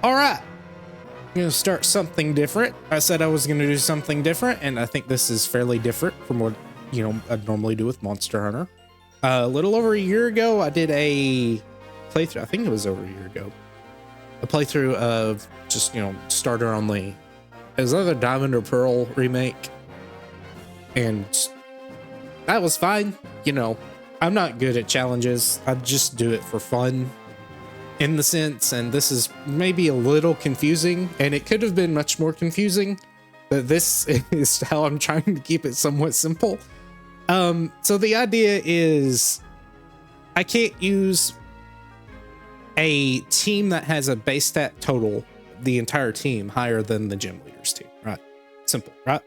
All right, I'm going to start something different. I said I was going to do something different, and I think this is fairly different from what, I'd normally do with Monster Hunter. A little over a year ago, I did a playthrough. I think it was over a year ago. A playthrough of just, starter only. It was either Diamond or Pearl remake. And that was fine. I'm not good at challenges. I just do it for fun in the sense, and this is maybe a little confusing, and it could have been much more confusing, but this is how I'm trying to keep it somewhat simple. So the idea is I can't use a team that has a base stat total, the entire team, higher than the gym leader's team, right? Simple, right?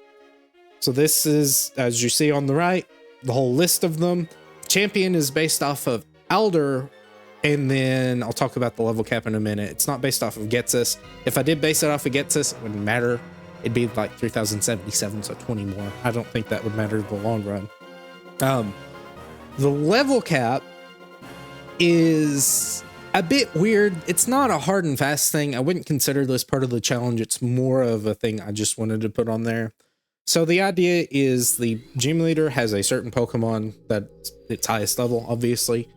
So this is, as you see on the right, the whole list of them. Champion is based off of Alder, and then I'll talk about the level cap in a minute. It's not based off of Getsus. If I did base it off of Getsus, it wouldn't matter. It'd be like 3,077, so 20 more. I don't think that would matter in the long run. The level cap is a bit weird. It's not a hard and fast thing. I wouldn't consider this part of the challenge. It's more of a thing I just wanted to put on there. So the idea is the gym leader has a certain Pokemon that's its highest level, obviously.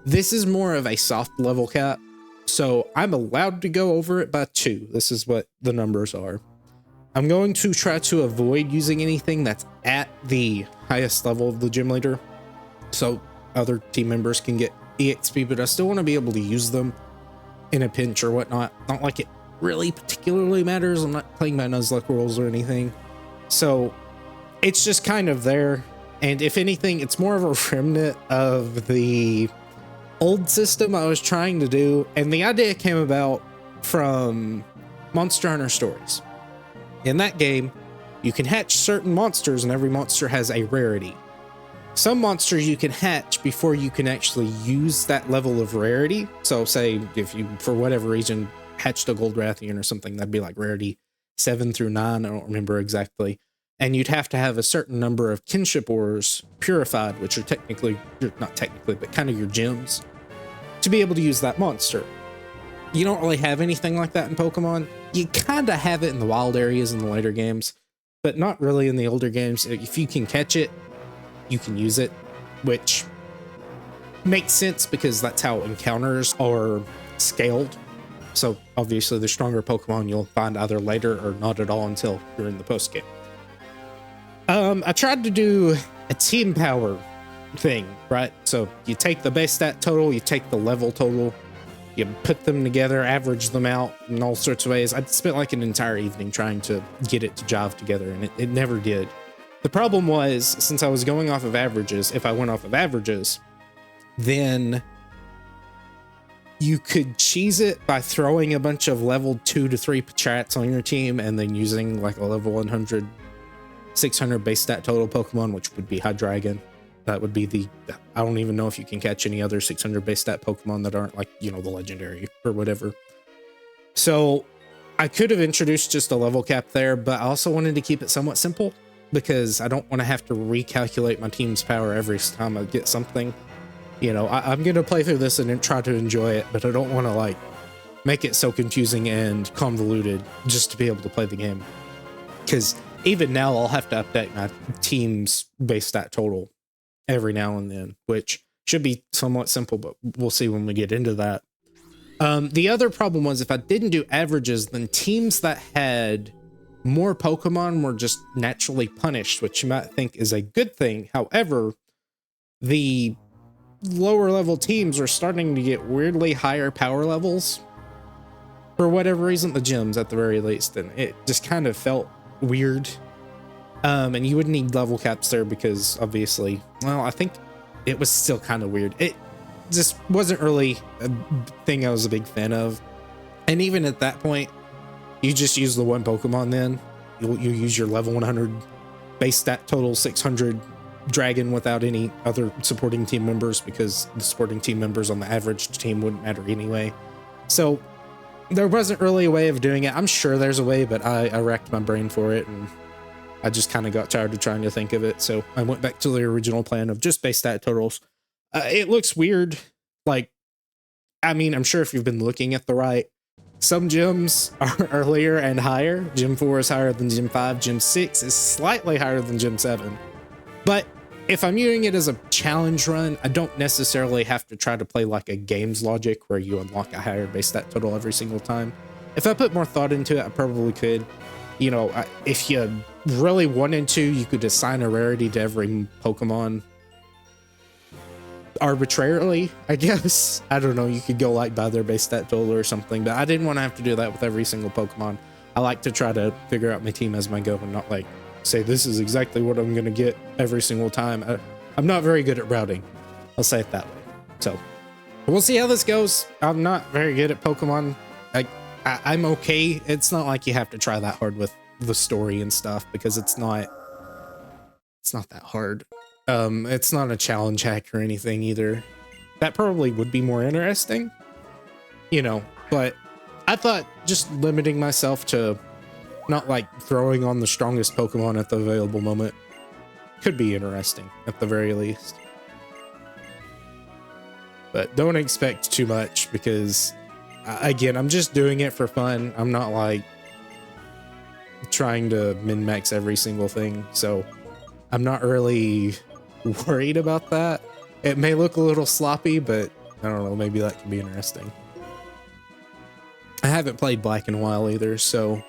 This is more of a soft level cap, so I'm allowed to go over it by 2. This is what the numbers are. I'm going to try to avoid using anything that's at the highest level of the gym leader, so other team members can get EXP, but I still want to be able to use them in a pinch or whatnot. Not like it really particularly matters. I'm not playing by Nuzlocke rules or anything. So it's just kind of there. And if anything, it's more of a remnant of the old system I was trying to do. And the idea came about from Monster Hunter Stories. In that game, you can hatch certain monsters and every monster has a rarity. Some monsters you can hatch before you can actually use that level of rarity. So say if you, for whatever reason, hatched a Gold Rathian or something, that'd be like rarity 7 through 9. I don't remember exactly. And you'd have to have a certain number of kinship ores purified, which are technically, not technically, but kind of your gems, to be able to use that monster. You don't really have anything like that in Pokemon. You kind of have it in the wild areas in the later games, but not really in the older games. If you can catch it, you can use it, which makes sense because that's how encounters are scaled. So obviously the stronger Pokemon you'll find either later or not at all until you're in the post game. I tried to do a team power thing, right? So you take the base stat total, you take the level total, you put them together, average them out in all sorts of ways. I spent like an entire evening trying to get it to jive together, and it never did. The problem was, since I was going off of averages, if I went off of averages, then you could cheese it by throwing a bunch of level 2 to 3 Pachats on your team and then using like a level 100, 600 base stat total Pokemon, which would be Hydreigon. That would be the, I don't even know if you can catch any other 600 base stat Pokemon that aren't like, the legendary or whatever. So I could have introduced just a level cap there, but I also wanted to keep it somewhat simple because I don't want to have to recalculate my team's power every time I get something. I'm going to play through this and try to enjoy it, but I don't want to like make it so confusing and convoluted just to be able to play the game. Because even now I'll have to update my team's base stat total every now and then, which should be somewhat simple, but we'll see when we get into that. The other problem was if I didn't do averages, then teams that had more Pokemon were just naturally punished, which you might think is a good thing. However, the lower level teams are starting to get weirdly higher power levels for whatever reason, the gyms at the very least, and it just kind of felt weird. And you would need level caps there because obviously, well, I think it was still kind of weird. It just wasn't really a thing I was a big fan of. And even at that point, you just use the one Pokemon then. You use your level 100 base stat total 600 dragon without any other supporting team members because the supporting team members on the average team wouldn't matter anyway. So there wasn't really a way of doing it. I'm sure there's a way, but I racked my brain for it and I just kind of got tired of trying to think of it. So I went back to the original plan of just base stat totals. It looks weird. Like, I mean, I'm sure if you've been looking at the right some gyms are earlier and higher. Gym 4 is higher than Gym 5. Gym 6 is slightly higher than Gym 7. But if I'm viewing it as a challenge run, I don't necessarily have to try to play like a games logic where you unlock a higher base stat total every single time. If I put more thought into it, I probably could. You know, if you really wanted to, you could assign a rarity to every Pokemon arbitrarily, I guess. I don't know, you could go like by their base stat total or something, but I didn't want to have to do that with every single Pokemon. I like to try to figure out my team as I go and not like say this is exactly what I'm going to get every single time. I'm not very good at routing. I'll say it that way. So we'll see how this goes. I'm not very good at Pokemon. I'm okay. It's not like you have to try that hard with the story and stuff because it's not that hard. It's not a challenge hack or anything either. That probably would be more interesting, you know, but I thought just limiting myself to not like throwing on the strongest Pokemon at the available moment could be interesting at the very least. But don't expect too much because, again, I'm just doing it for fun. I'm not like trying to min-max every single thing, so I'm not really worried about that. It may look a little sloppy, but I don't know, maybe that could be interesting. I haven't played Black in a while either, so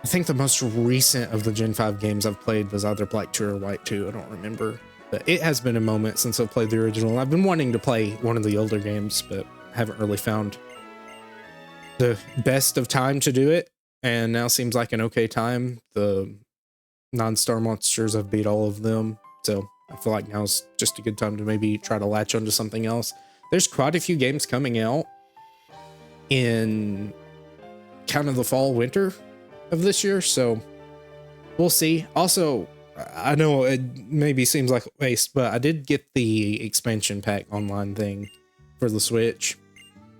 I think the most recent of the Gen 5 games I've played was either Black 2 or White 2. I don't remember, but it has been a moment since I've played the original. I've been wanting to play one of the older games, but haven't really found the best of time to do it, and now seems like an okay time. The non-star monsters, I've beat all of them, so I feel like now's just a good time to maybe try to latch onto something else. There's quite a few games coming out in kind of the fall winter of this year, so we'll see. Also, I know it maybe seems like a waste, but I did get the expansion pack online thing for the Switch,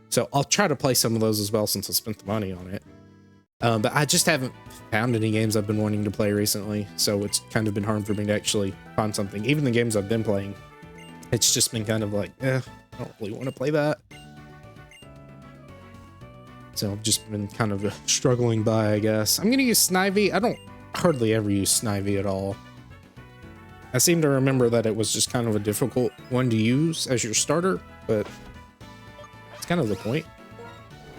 so I'll try to play some of those as well since I spent the money on it. But I just haven't found any games I've been wanting to play recently, so it's kind of been hard for me to actually find something. Even the games I've been playing, it's just been kind of like, I don't really want to play that. So I've just been kind of struggling by, I guess. I'm going to use Snivy. I don't hardly ever use Snivy at all. I seem to remember that it was just kind of a difficult one to use as your starter, but it's kind of the point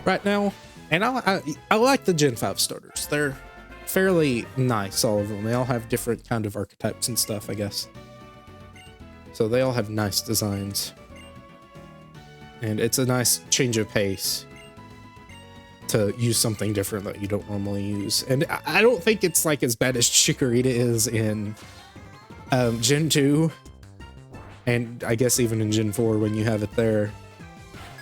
right now. And I like the Gen 5 starters. They're fairly nice, all of them. They all have different kind of archetypes and stuff, I guess. So they all have nice designs. And it's a nice change of pace to use something different that you don't normally use. And I don't think it's like as bad as Chikorita is in Gen 2. And I guess even in Gen 4 when you have it there.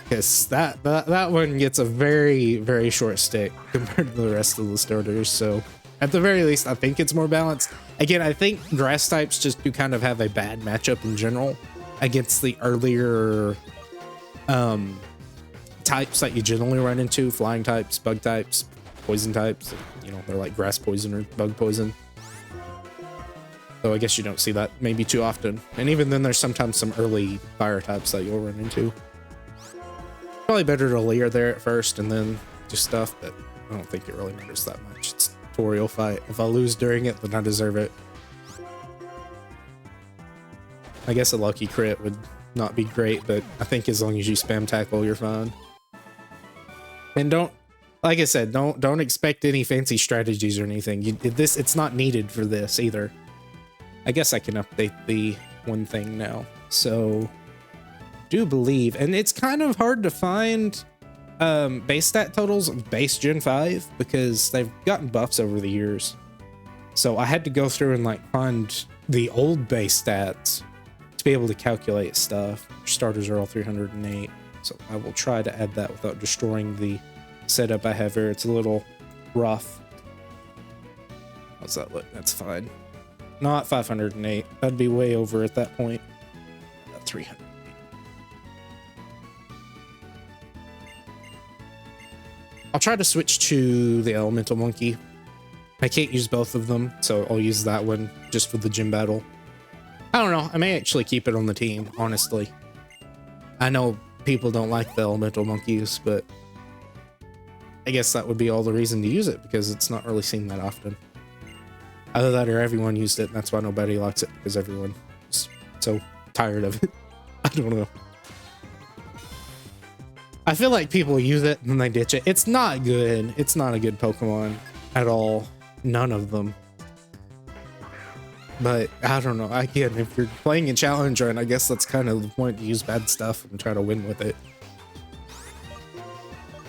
Because that one gets a very, very short stick compared to the rest of the starters. So at the very least, I think it's more balanced. Again, I think grass types just do kind of have a bad matchup in general against the earlier types that you generally run into. Flying types, bug types, poison types. You know, they're like grass poison or bug poison. So I guess you don't see that maybe too often. And even then, there's sometimes some early fire types that you'll run into. Probably better to layer there at first and then do stuff, but I don't think it really matters that much. It's a tutorial fight. If I lose during it, then I deserve it. I guess a lucky crit would not be great, but I think as long as you spam tackle, you're fine. And don't, like I said, don't expect any fancy strategies or anything. It's not needed for this either. I guess I can update the one thing now. So do believe, and it's kind of hard to find base stat totals of base Gen 5 because they've gotten buffs over the years. So I had to go through and like find the old base stats to be able to calculate stuff. Starters are all 308, so I will try to add that without destroying the setup I have here. It's a little rough. How's that look? That's fine. Not 508. That'd be way over at that point. 300. I'll try to switch to the Elemental Monkey. I can't use both of them, so I'll use that one just for the gym battle. I don't know. I may actually keep it on the team, honestly. I know people don't like the Elemental Monkeys, but I guess that would be all the reason to use it, because it's not really seen that often. Either that or everyone used it, and that's why nobody likes it, because everyone's so tired of it. I don't know. I feel like people use it and then they ditch it. It's not good. It's not a good Pokemon at all. None of them. But I don't know. Again, if you're playing a challenger, and I guess that's kind of the point, to use bad stuff and try to win with it.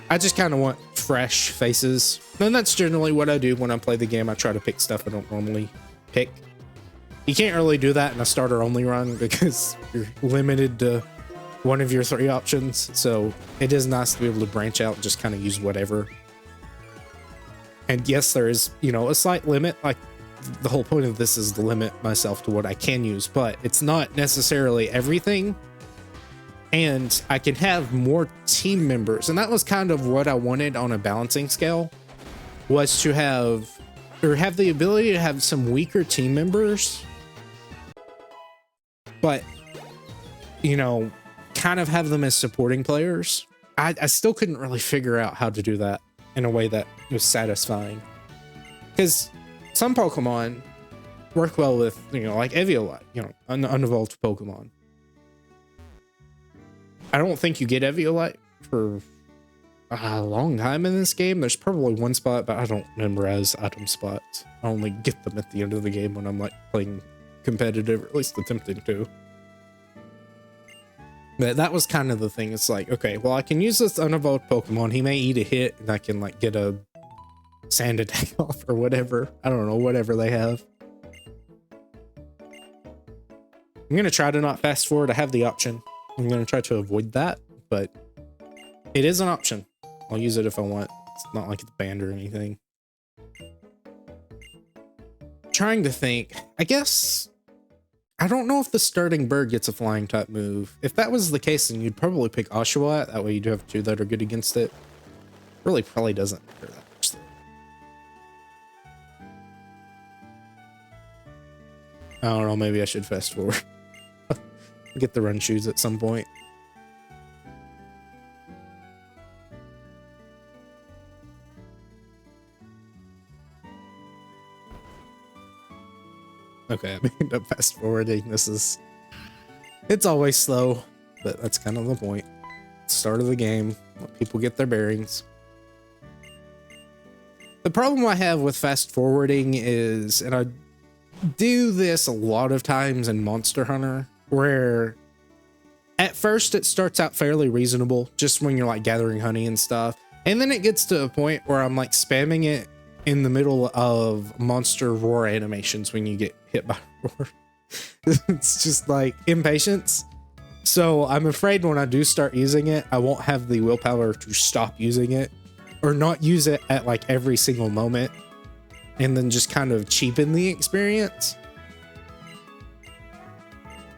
I just kind of want fresh faces. And that's generally what I do when I play the game. I try to pick stuff I don't normally pick. You can't really do that in a starter only run because you're limited to one of your 3 options. So it is nice to be able to branch out and just kind of use whatever. And yes, there is, you know, a slight limit. Like, the whole point of this is to limit myself to what I can use, but it's not necessarily everything. And I can have more team members. And that was kind of what I wanted on a balancing scale, was to have, or have the ability to have some weaker team members, but, you know, kind of have them as supporting players. I still couldn't really figure out how to do that in a way that was satisfying. Because some Pokemon work well with, you know, like Eviolite, you know, an unevolved Pokemon. I don't think you get Eviolite for a long time in this game. There's probably one spot, but I don't memorize item spots. I only get them at the end of the game when I'm like playing competitive, or at least attempting to. But that was kind of the thing. It's like, okay, well, I can use this unevolved Pokemon. He may eat a hit and I can like get a sand attack off or whatever. I don't know, whatever they have. I'm going to try to not fast forward. I have the option. I'm going to try to avoid that, but it is an option. I'll use it if I want. It's not like it's banned or anything. Trying to think. I guess I don't know if the starting bird gets a flying type move. If that was the case, then you'd probably pick Oshawott. That way you do have 2 that are good against it. Really probably doesn't matter that much though. I don't know, maybe I should fast forward. Get the run shoes at some point. Okay, I end up fast forwarding. It's always slow, but that's kind of the point. Start of the game, let people get their bearings. The problem I have with fast forwarding is, and I do this a lot of times in Monster Hunter, where at first it starts out fairly reasonable, just when you're like gathering honey and stuff. And then it gets to a point where I'm like spamming it in the middle of monster roar animations when you get hit by roar. It's just like impatience. So I'm afraid when I do start using it, I won't have the willpower to stop using it, or not use it at like every single moment, and then just kind of cheapen the experience.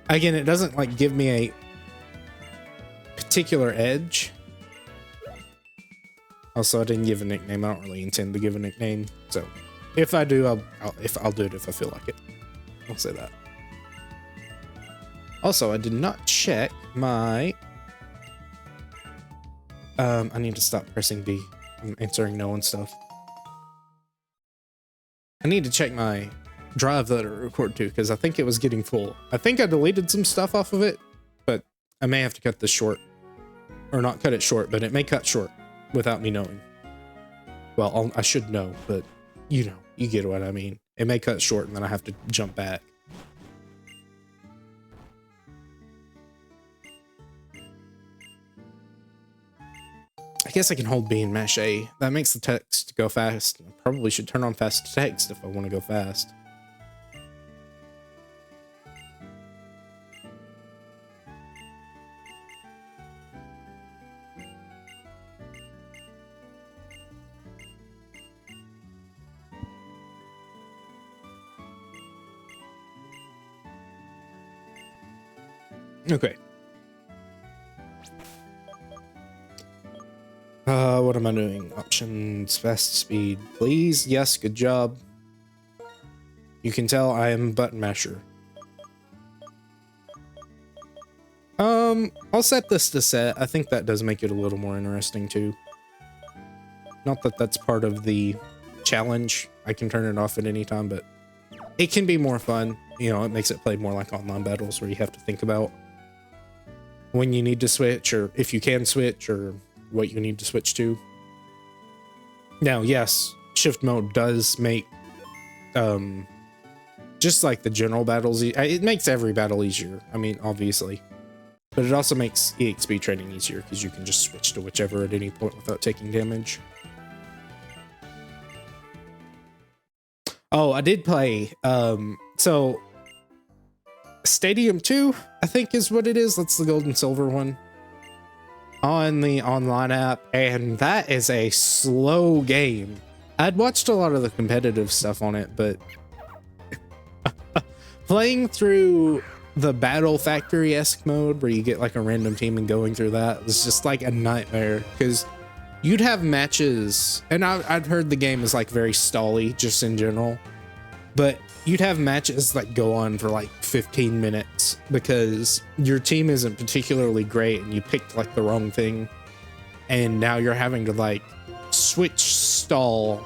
Again, it doesn't like give me a particular edge. Also, I didn't give a nickname. I don't really intend to give a nickname. So if I do, I'll do it if I feel like it. I'll say that. Also, I did not check my... I need to stop pressing B. I'm answering no and stuff. I need to check my drive that I record to, because I think it was getting full. I think I deleted some stuff off of it, but I may have to cut this short. Or not cut it short, but it may cut short without me knowing. Well, I should know, but you know, you get what I mean. It may cut short and then I have to jump back. I guess I can hold B and mash A. That makes the text go fast. I probably should turn on fast text if I want to go fast. Okay. What am I doing? Options, fast speed, please. Yes, good job. You can tell I am a button masher. I'll set this to set. I think that does make it a little more interesting too. Not that that's part of the challenge. I can turn it off at any time, but it can be more fun. You know, it makes it play more like online battles where you have to think about when you need to switch, or if you can switch, or what you need to switch to. Now, yes, shift mode does make just like the general battles, it makes every battle easier. I mean, obviously, but it also makes EXP training easier because you can just switch to whichever at any point without taking damage. Oh, I did play so Stadium 2, I think is what it is. That's the gold and silver one on the online app, and that is a slow game. I'd watched a lot of the competitive stuff on it, but playing through the Battle Factory-esque mode where you get like a random team and going through that was just like a nightmare, because you'd have matches, and I'd heard the game is like very stally just in general, but you'd have matches that go on for like 15 minutes because your team isn't particularly great and you picked like the wrong thing, and now you're having to like switch stall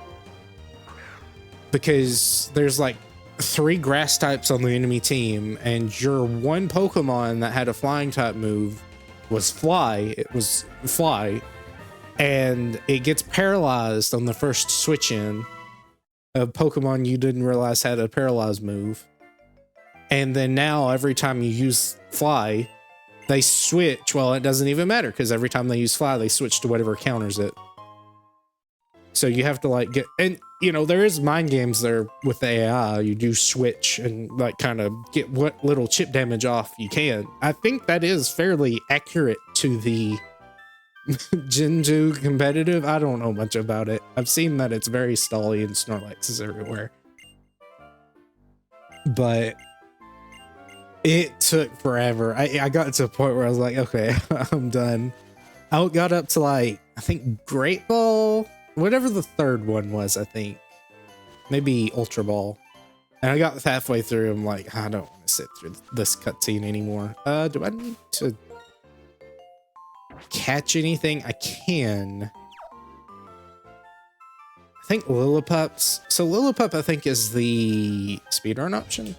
because there's like 3 grass types on the enemy team, and your one Pokemon that had a flying type move was Fly. It was Fly, and it gets paralyzed on the first switch in. A Pokemon you didn't realize had a paralyzed move, and then now every time you use Fly, they switch. Well, it doesn't even matter because every time they use Fly, they switch to whatever counters it. So you have to like get, and you know, there is mind games there with the AI. You do switch and like kind of get what little chip damage off you can. I think that is fairly accurate to the Gen 2 competitive. I don't know much about it. I've seen that it's very stally and Snorlax is everywhere. But it took forever. I got to a point where I was like, okay, I'm done. I got up to like, I think Great Ball, whatever the third one was, I think. Maybe Ultra Ball. And I got halfway through, I'm like, I don't want to sit through this cutscene anymore. Do I need to catch anything? I can. I think Lillipups. So Lillipup, I think, is the speedrun option.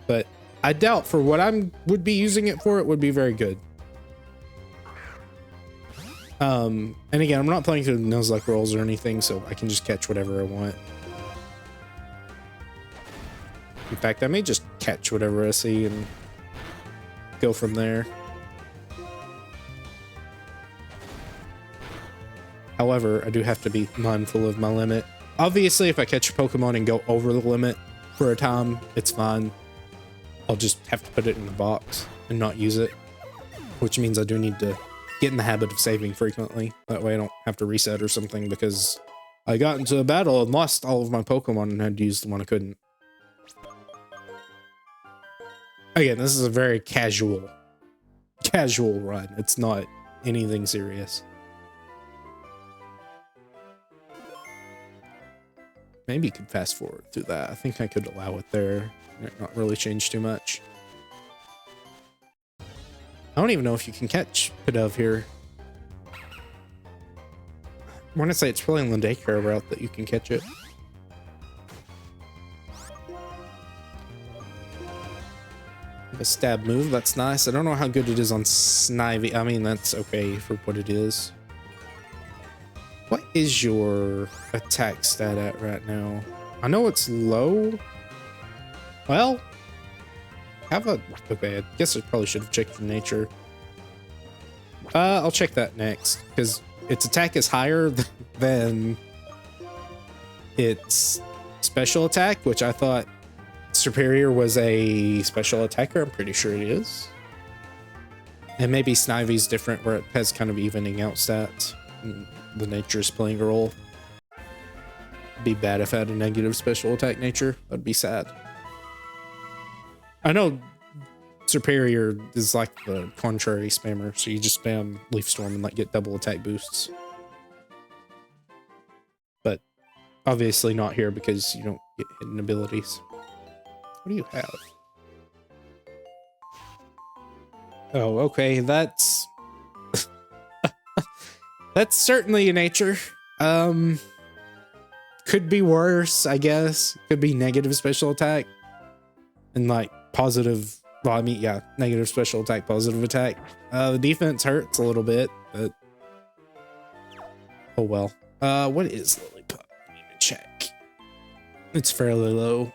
But I doubt for what I would be using it for, it would be very good. And again, I'm not playing through the Nuzlocke rolls or anything, so I can just catch whatever I want. In fact, I may just catch whatever I see and go from there. However, I do have to be mindful of my limit. Obviously, if I catch a Pokemon and go over the limit for a time, it's fine. I'll just have to put it in the box and not use it, which means I do need to get in the habit of saving frequently. That way I don't have to reset or something because I got into a battle and lost all of my Pokemon and had to use the one I couldn't. Again, this is a very casual run. It's not anything serious. Maybe you could fast forward through that. I think I could allow it there. Not really change too much. I don't even know if you can catch Pidove here. I want to say it's probably on the daycare route that you can catch it. A stab move, that's nice. I don't know how good it is on Snivy. I mean, that's okay for what it is. What is your attack stat at right now? I know it's low. Well, okay, I guess I probably should have checked your nature. I'll check that next, because its attack is higher than its special attack, which I thought Superior was a special attacker. I'm pretty sure it is. And maybe Snivy's different, where it has kind of evening out stats. The nature is playing a role. It'd be bad if I had a negative special attack nature. That'd be sad. I know Superior is like the contrary spammer, so you just spam Leaf Storm and like get double attack boosts. But obviously not here because you don't get hidden abilities. What do you have? Oh, okay, that's... that's certainly a nature. Could be worse, I guess. Could be negative special attack and like positive. Well, I mean, yeah, negative special attack, positive attack. The defense hurts a little bit, but oh well. What is Lilliput? I need to check. It's fairly low.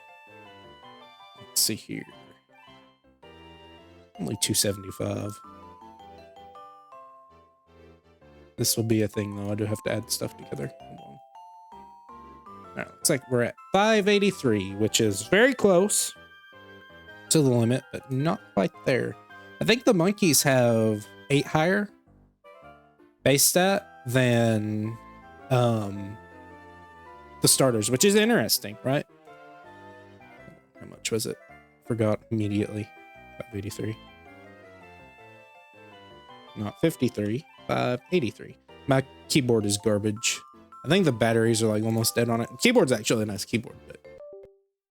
Let's see here. Only 275. This will be a thing though. I do have to add stuff together. Hold on. All right, looks like we're at 583, which is very close to the limit, but not quite there. I think the monkeys have 8 higher base stat than the starters, which is interesting, right? How much was it? Forgot immediately. 583. Not 53, 583. My keyboard is garbage. I think the batteries are like almost dead on it. Keyboard's actually a nice keyboard, but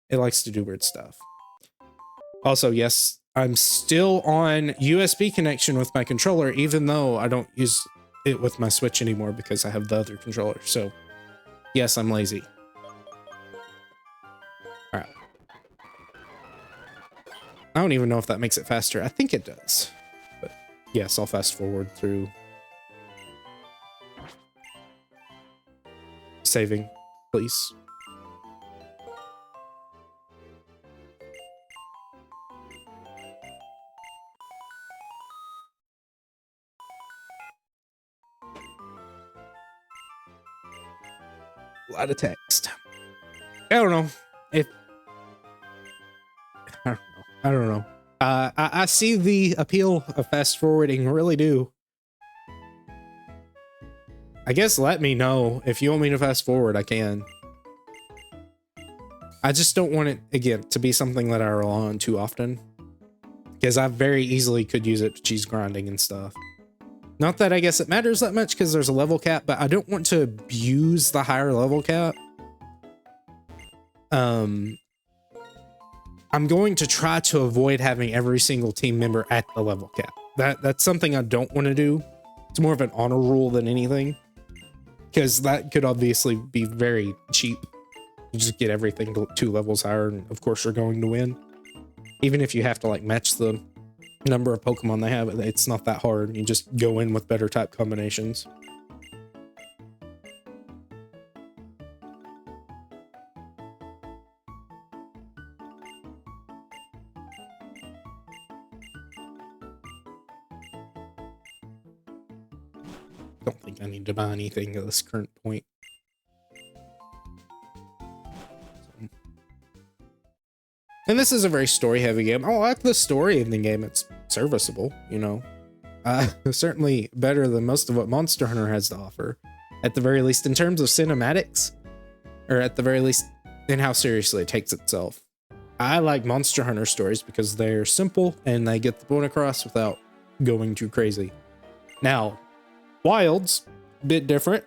it likes to do weird stuff. Also, yes, I'm still on USB connection with my controller, even though I don't use it with my Switch anymore because I have the other controller. So, yes, I'm lazy. All right. I don't even know if that makes it faster. I think it does. But yes, I'll fast forward through saving, please. A lot of text. I don't know if I don't know. I see the appeal of fast forwarding, really do. I guess let me know if you want me to fast forward. I can. I just don't want it again to be something that I rely on too often, because I very easily could use it to cheese grinding and stuff. Not that I guess it matters that much because there's a level cap, but I don't want to abuse the higher level cap. I'm going to try to avoid having every single team member at the level cap. That's something I don't want to do. It's more of an honor rule than anything, because that could obviously be very cheap. You just get everything to 2 levels higher, and of course you're going to win. Even if you have to like match the number of Pokemon they have, it's not that hard. You just go in with better type combinations. Don't think I need to buy anything at this current point. And this is a very story-heavy game. I like the story in the game. It's serviceable, you know. Certainly better than most of what Monster Hunter has to offer. At the very least, in terms of cinematics, or at the very least, in how seriously it takes itself. I like Monster Hunter stories because they're simple and they get the point across without going too crazy. Now, Wild's a bit different.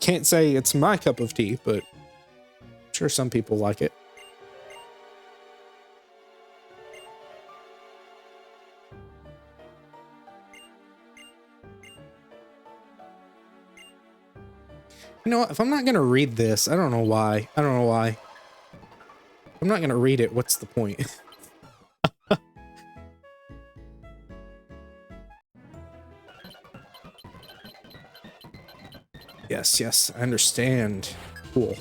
Can't say it's my cup of tea, but I'm sure some people like it. You know what? If I'm not going to read this, I don't know why. I don't know why. I'm not going to read it. What's the point? Yes, yes, I understand. Cool.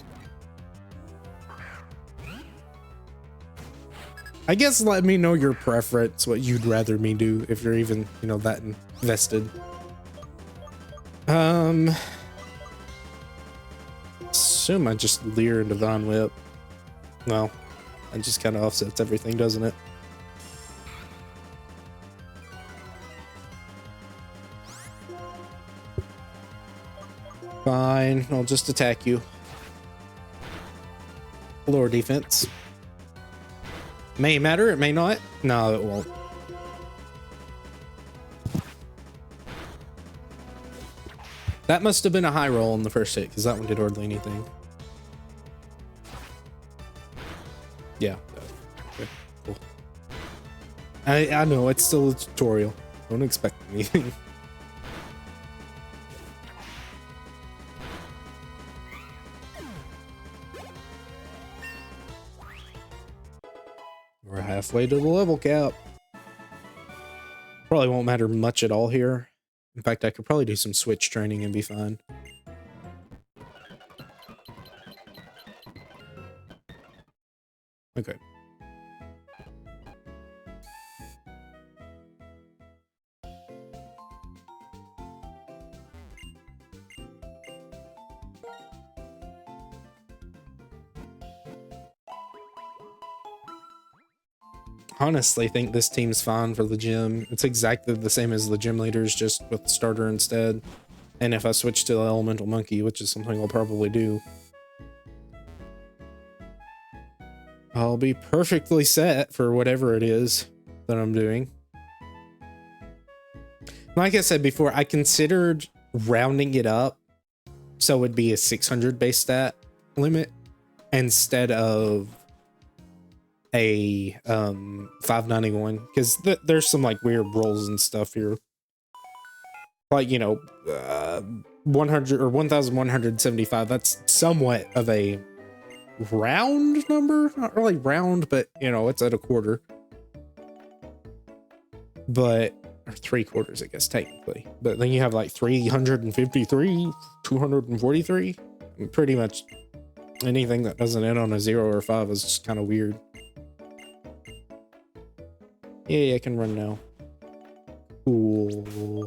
I guess let me know your preference, what you'd rather me do, if you're even, you know, that invested. Assume I just leer into Von Whip. Well, it just kind of offsets everything, doesn't it? Fine, I'll just attack you. Lower defense. May matter, it may not. No, it won't. That must have been a high roll in the first hit, because that one did hardly anything. Yeah. Okay, cool. I know, it's still a tutorial. Don't expect anything. halfway to the level cap. Probably won't matter much at all here. In fact, I could probably do some switch training and be fine. Okay. Honestly think this team's fine for the gym. It's exactly the same as the gym leaders, just with starter instead. And if I switch to the elemental monkey, which is something I'll probably do, I'll be perfectly set for whatever it is that I'm doing. Like I said before, I considered rounding it up so it'd be a 600 base stat limit instead of a 591, because there's some like weird rolls and stuff here, like, you know, 100 or 1175. That's somewhat of a round number, not really round, but you know, it's at a quarter, but or 3/4, I guess, technically. But then you have like 353, 243. Pretty much anything that doesn't end on a 0 or 5 is just kind of weird. Yeah, I can run now. Cool.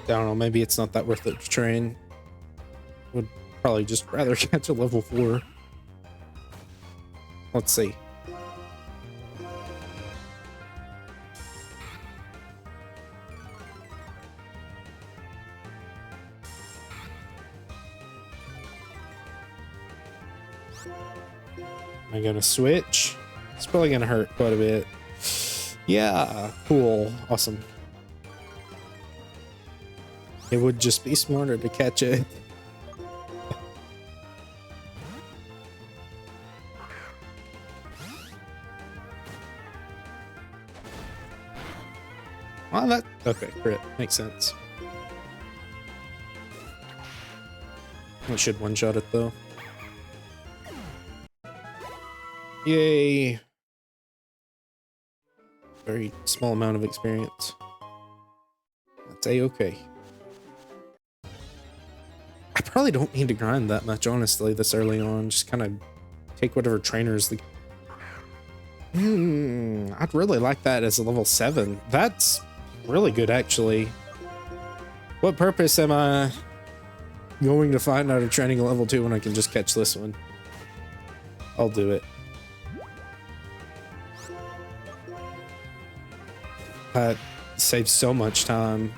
I don't know, maybe it's not that worth it to train. Would probably just rather catch a level 4. Let's see. Am I gonna switch? It's probably gonna hurt quite a bit. Yeah, cool, awesome. It would just be smarter to catch it. Well, that okay, crit makes sense. I should one-shot it though. Yay! Very small amount of experience. That's a-okay. I probably don't need to grind that much, honestly, this early on. Just kind of take whatever trainers the... I'd really like that as a level 7. That's really good, actually. What purpose am I going to find out of training a level 2 when I can just catch this one? I'll do it. That saves so much time.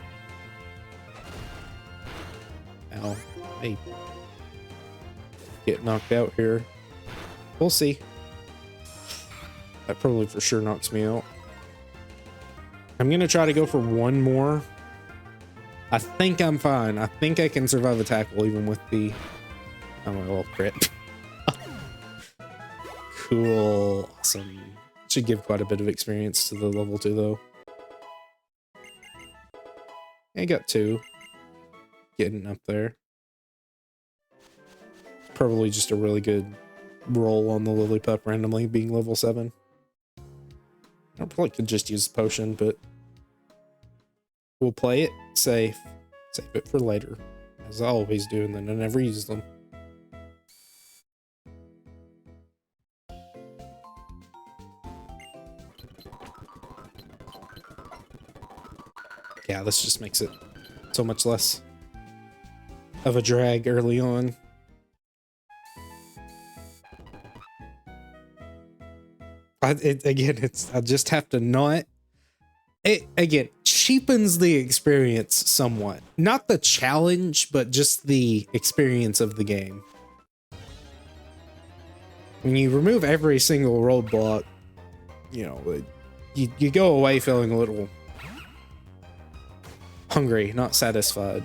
Ow. Hey. Get knocked out here. We'll see. That probably for sure knocks me out. I'm gonna try to go for one more. I think I'm fine. I think I can survive a tackle even with the... Oh my, well, crit. Cool. Awesome. Should give quite a bit of experience to the level 2 though. I got 2. Getting up there. Probably just a really good roll on the Lily Pup randomly being level 7. I probably could just use a potion, but we'll play it safe. Save it for later, as I always do, and then I never use them. Yeah, this just makes it so much less of a drag early on. I just have to not... It, again, cheapens the experience somewhat. Not the challenge, but just the experience of the game. When you remove every single roadblock, you know, you go away feeling a little hungry, not satisfied.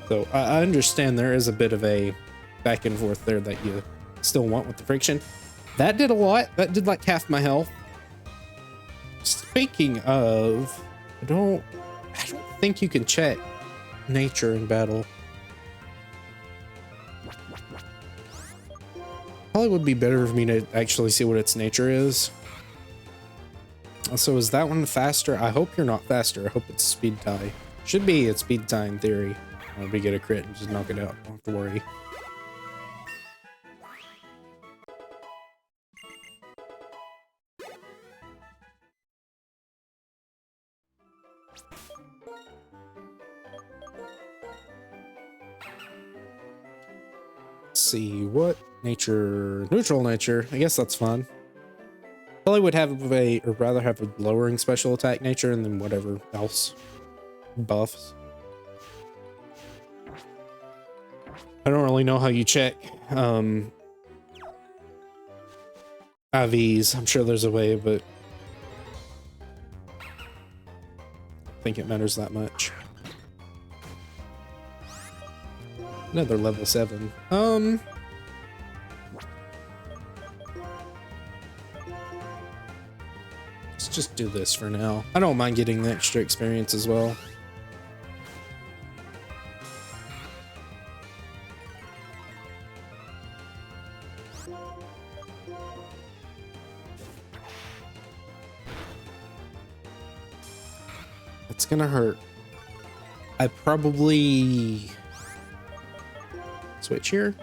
So I understand there is a bit of a back and forth there that you still want with the friction. That did a lot. That did like half my health. Speaking of, I don't think you can check nature in battle. Probably would be better for me to actually see what its nature is. So is that one faster? I hope you're not faster. I hope it's speed tie. Should be its speed tie in theory. I'll be get a crit and just knock it out. Don't have to worry. Let's see what nature, neutral nature. I guess that's fun. Probably would have a, or rather have a lowering special attack nature and then whatever else buffs. I don't really know how you check IVs. I'm sure there's a way, but I don't think it matters that much. Another level 7. Let's just do this for now. I don't mind getting the extra experience as well. It's gonna hurt. I probably switch here.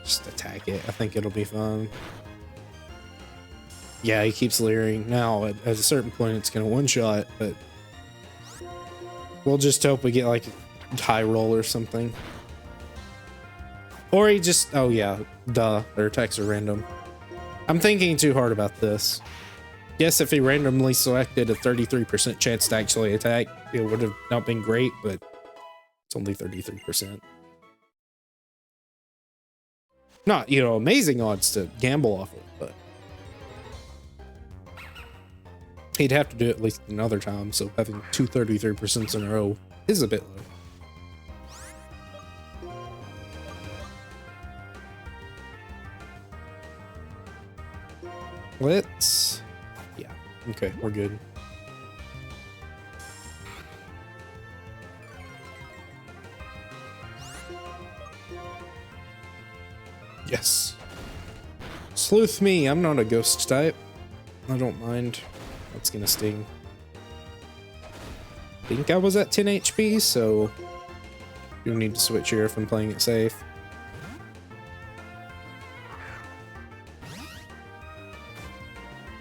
Just attack it. I think it'll be fun. Yeah, he keeps leering. Now, at a certain point, it's gonna one-shot, but we'll just hope we get like a high roll or something. Or he just, oh yeah, duh, their attacks are random. I'm thinking too hard about this. Yes, if he randomly selected a 33% chance to actually attack, it would have not been great, but it's only 33%. Not, you know, amazing odds to gamble off of, but he'd have to do it at least another time, so having two 33% in a row is a bit low. Let's... yeah, okay, we're good. Yes. Sleuth me, I'm not a ghost type. I don't mind. That's gonna sting. I think I was at 10 HP, so you need to switch here if I'm playing it safe.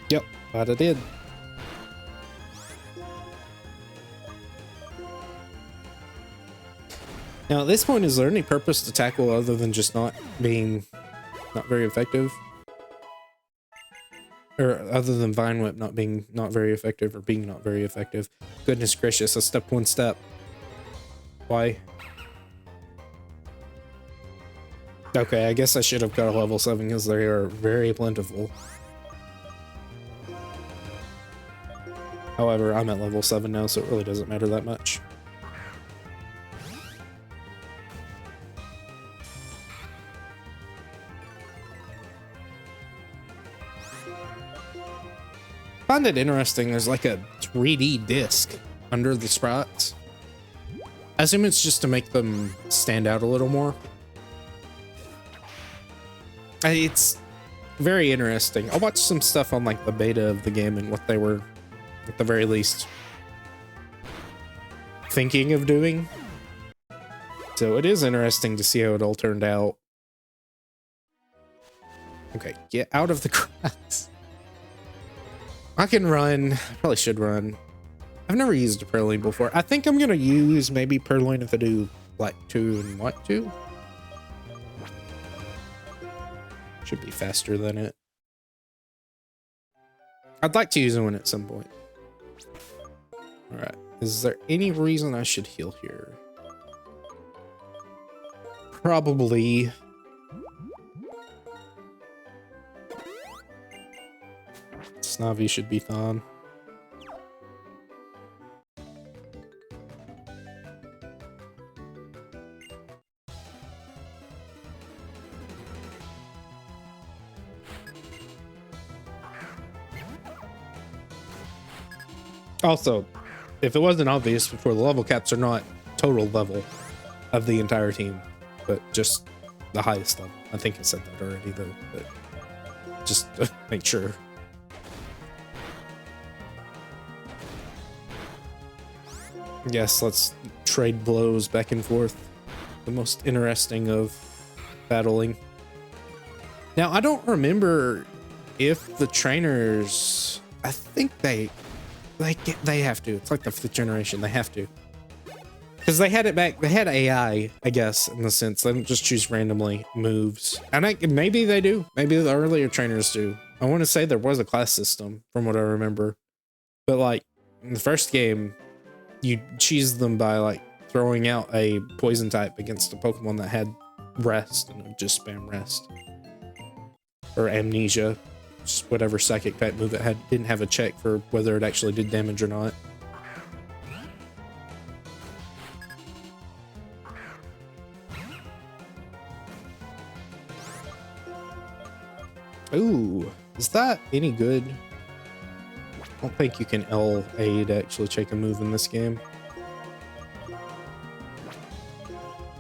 Yep, glad I did. Now at this point, is there any purpose to tackle other than just not being not very effective? Or other than Vine Whip not being not very effective or being not very effective? Goodness gracious, I stepped one step. Why? Okay, I guess I should have got a level 7 because they are very plentiful. However, I'm at level 7 now, so it really doesn't matter that much. I find it interesting, there's like a 3D disc under the sprites. I assume it's just to make them stand out a little more. It's very interesting. I watched some stuff on like the beta of the game and what they were, at the very least, thinking of doing. So it is interesting to see how it all turned out. Okay, get out of the cracks. I can run. I probably should run. I've never used a Purloin before. I think I'm gonna use maybe Purloin if I do Black 2 and White 2. Should be faster than it. I'd like to use one at some point. Alright. Is there any reason I should heal here? Probably. Snavi should be fine. Also, if it wasn't obvious before, the level caps are not total level of the entire team, but just the highest level. I think I said that already though, but just to make sure. Yes, let's trade blows back and forth. The most interesting of battling. Now, I don't remember if the trainers, I think they have to. It's like the 5th generation, they have to. Because they had it back, they had AI, I guess, in the sense they don't just choose randomly moves. And maybe they do. Maybe the earlier trainers do. I want to say there was a class system from what I remember. But like in the first game, you choose them by like throwing out a poison type against a Pokemon that had rest and it would just spam rest. Or amnesia. Just whatever psychic type move it didn't have a check for whether it actually did damage or not. Ooh, is that any good? I don't think you can L-A to actually check a move in this game.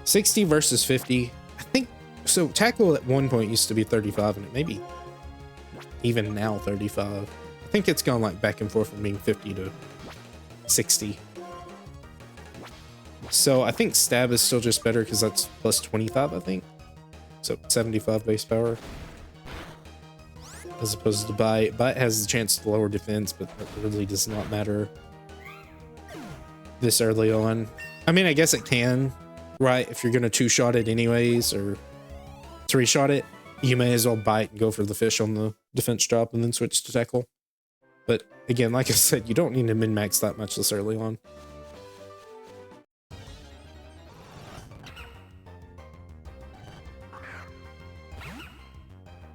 60 versus 50. I think, so tackle at one point used to be 35 and it may be even now 35. I think it's gone like back and forth from being 50 to 60. So I think stab is still just better because that's plus 25, I think. So 75 base power. As opposed to bite. Bite has the chance to lower defense, but that really does not matter this early on. I mean, I guess it can, right? If you're going to 2-shot it anyways, or 3-shot it, you may as well bite and go for the fish on the defense drop and then switch to tackle. But again, like I said, you don't need to min-max that much this early on.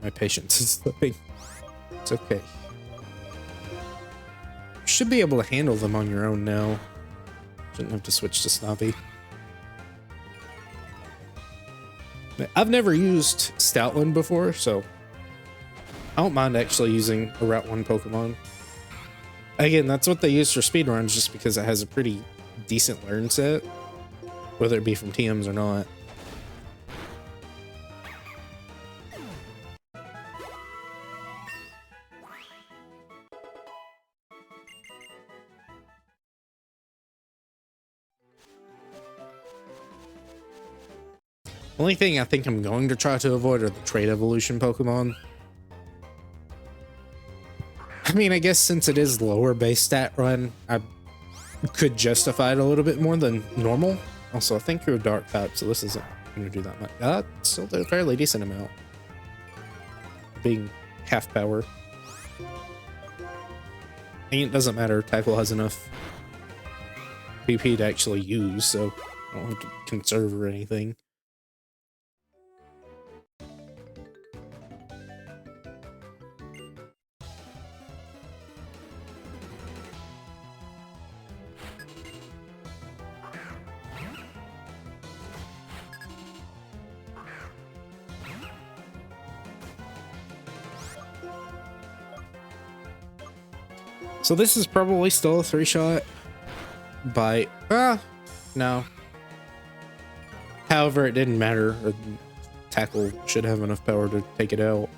My patience is slipping. It's okay. You should be able to handle them on your own now. Shouldn't have to switch to Snobby. I've never used Stoutland before, so I don't mind actually using a Route 1 Pokemon. Again, that's what they use for speedruns just because it has a pretty decent learn set, whether it be from TMs or not. Only thing I think I'm going to try to avoid are the trade evolution Pokemon. I mean, I guess since it is lower base stat run, I could justify it a little bit more than normal. Also, I think you're a dark type, so this isn't going to do that much. Still a fairly decent amount. Being half power. And it doesn't matter, Tackle has enough PP to actually use, so I don't have to conserve or anything. So this is probably still a 3-shot bite. No. However, it didn't matter. Tackle should have enough power to take it out.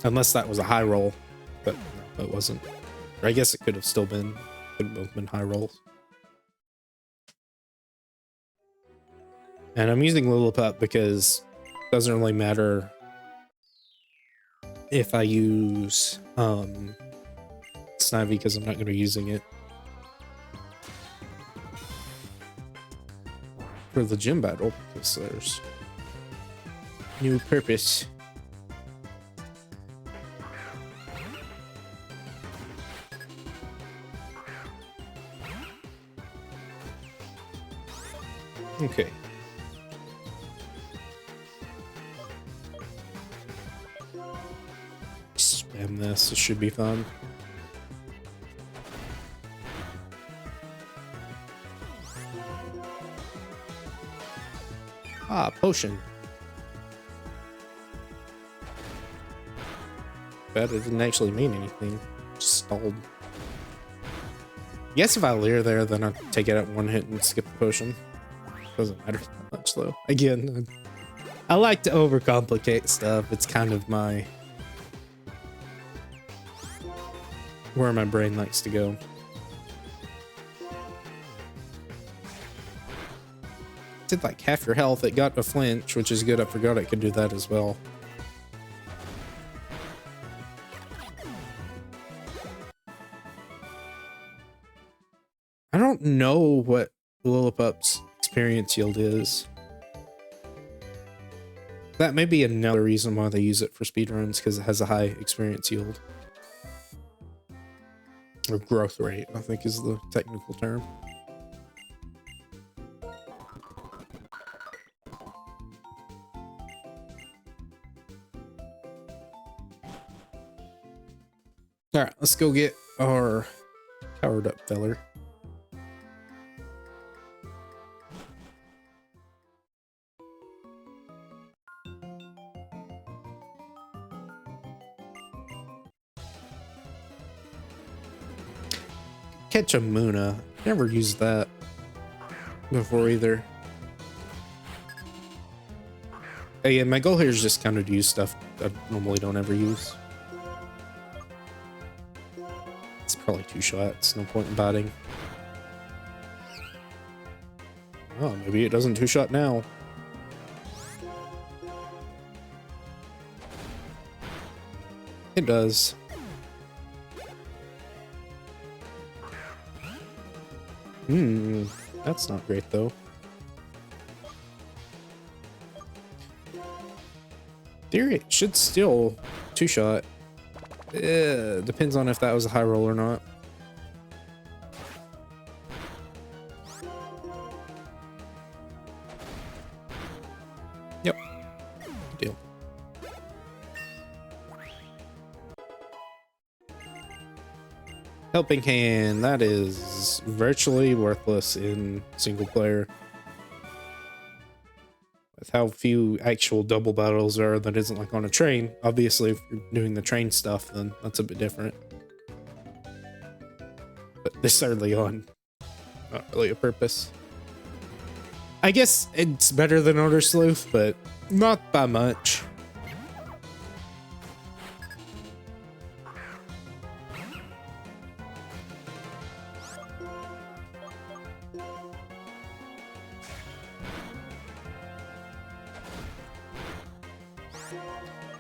Unless that was a high roll, but no, it wasn't. Or I guess it could have still been. Could both been high rolls. And I'm using Lillipup because it doesn't really matter if I use Snivy because I'm not going to be using it for the gym battle because there's new purpose. Okay. Spam this, it should be fun. Ah, potion. But it didn't actually mean anything. Just stalled. guess if I leer there, then I take it at one hit and skip the potion. Doesn't matter that much though. Again, I like to overcomplicate stuff. It's kind of where my brain likes to go. Did like half your health. It got a flinch, which is good. I forgot it could do that as well. I don't know what Lilliput's experience yield is. That may be another reason why they use it for speedruns, because it has a high experience yield. Or growth rate, I think is the technical term. Alright, let's go get our powered up feller. Catch a Muna. Never used that before either. Again, my goal here is just kind of to use stuff I normally don't ever use. It's probably 2 shots, no point in biting. Oh, maybe it doesn't 2-shot now. It does. That's not great though. Theory, it should still 2-shot. Depends on if that was a high roll or not. Yep. Good deal. Helping Hand, that is virtually worthless in single player. With how few actual double battles there are that isn't like on a train. Obviously, if you're doing the train stuff, then that's a bit different. But this early on, not really a purpose. I guess it's better than Order Sleuth, but not by much.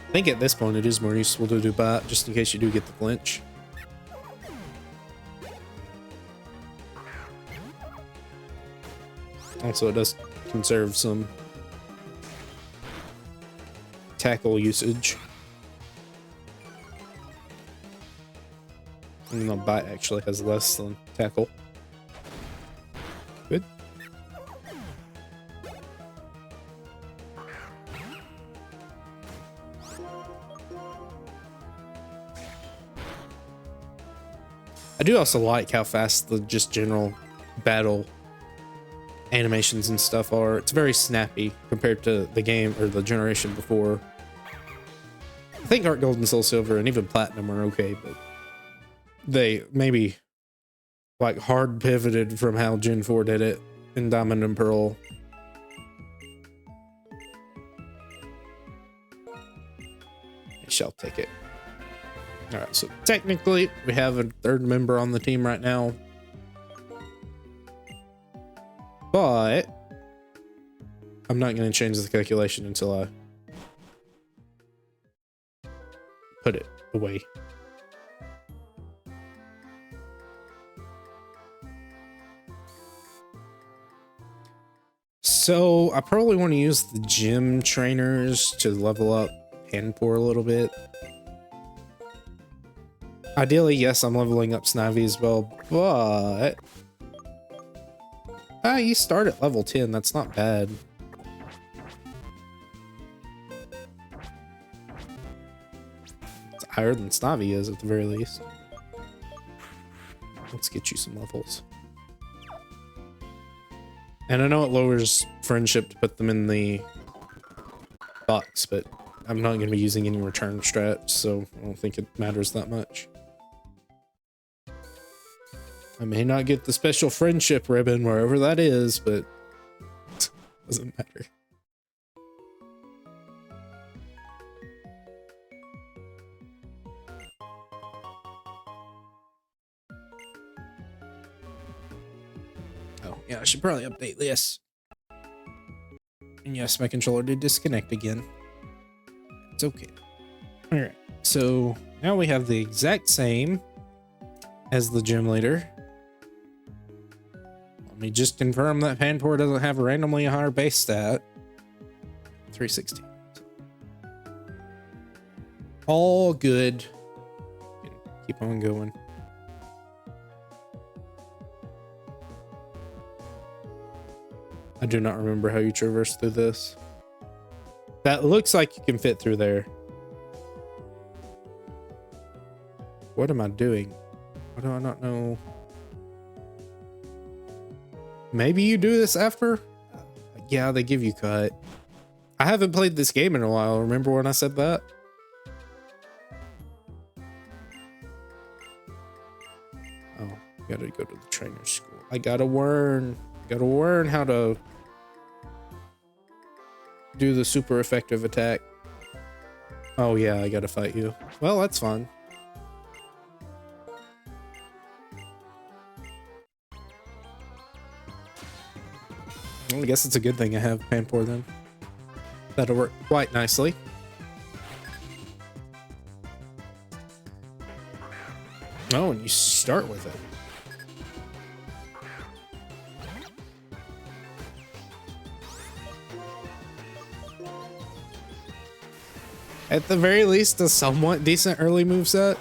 I think at this point it is more useful to do bite, just in case you do get the flinch. Also, it does conserve some tackle usage. Even though bite actually has less than tackle. Good. I do also like how fast the just general battle animations and stuff are. It's very snappy compared to the game or the generation before. I think Heart Gold and Soul Silver and even Platinum are okay, but they maybe like hard pivoted from how Gen 4 did it in Diamond and Pearl. I shall take it. Alright, so technically we have a third member on the team right now. But I'm not going to change the calculation until I put it away. So I probably want to use the gym trainers to level up Panpour a little bit. Ideally, yes, I'm leveling up Snivy as well, but you start at level 10. That's not bad. It's higher than Snivy is at the very least. Let's get you some levels. And I know it lowers friendship to put them in the box, but I'm not going to be using any return strats, so I don't think it matters that much. I may not get the special friendship ribbon wherever that is, but doesn't matter. Oh, yeah, I should probably update this. And yes, my controller did disconnect again. It's okay. All right, so now we have the exact same as the gym leader. Let me just confirm that Panpour doesn't have a randomly higher base stat. 316. All good. Keep on going. I do not remember how you traverse through this. That looks like you can fit through there. What am I doing? Why do I not know? Maybe you do this after? Yeah, they give you cut. I haven't played this game in a while. Remember when I said that? Oh, gotta go to the trainer school. I gotta learn how to do the super effective attack. Oh yeah, I gotta fight you. Well, that's fine. Well, I guess it's a good thing I have Panpour then. That'll work quite nicely. Oh, and you start with it. At the very least, a somewhat decent early moveset.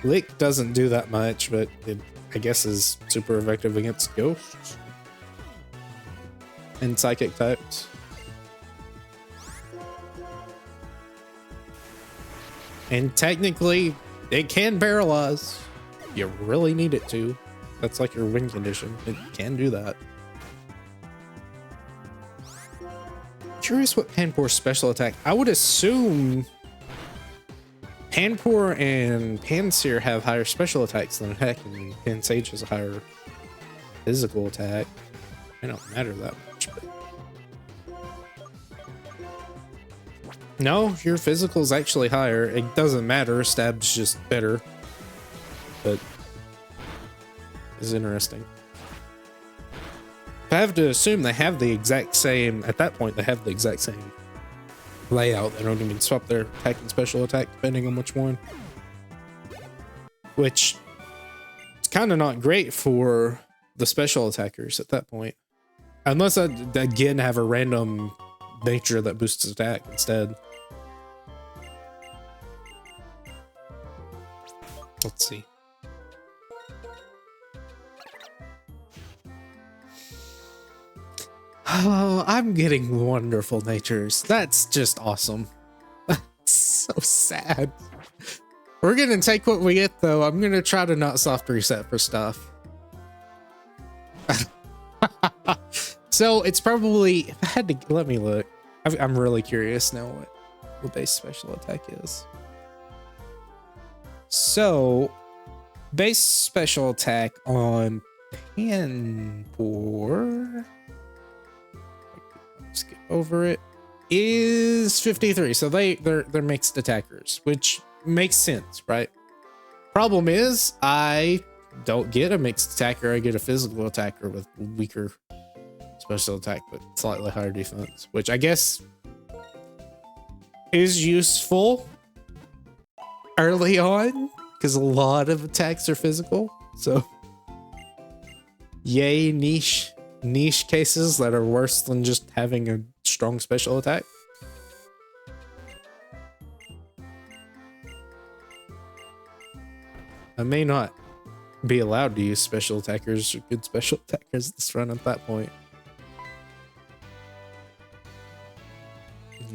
Lick doesn't do that much, but it, I guess, is super effective against ghosts and psychic types. And technically, it can paralyze. You really need it to. That's like your win condition. It can do that. Curious what Panpour's special attack. I would assume Panpour and Panseer have higher special attacks than Heck, and Pansage has a higher physical attack. It don't matter that much, but no, your physical is actually higher. It doesn't matter. Stab's just better, but it's interesting. I have to assume they have the exact same, at that point, they have the exact same layout. They don't even swap their attack and special attack depending on which one. Which is kind of not great for the special attackers at that point. Unless I, again, have a random nature that boosts attack instead. Let's see. Oh, I'm getting wonderful natures. That's just awesome. That's so sad. We're gonna take what we get, though. I'm gonna try to not soft reset for stuff. So it's probably, if I had to, let me look. I'm really curious now what the base special attack is. So, base special attack on Panpour, skip over it, is 53. So they're mixed attackers, which makes sense, right? Problem is, I don't get a mixed attacker. I get a physical attacker with weaker special attack but slightly higher defense, which I guess is useful early on because a lot of attacks are physical. So yay, niche cases that are worse than just having a strong special attack. I may not be allowed to use special attackers or good special attackers this run at that point.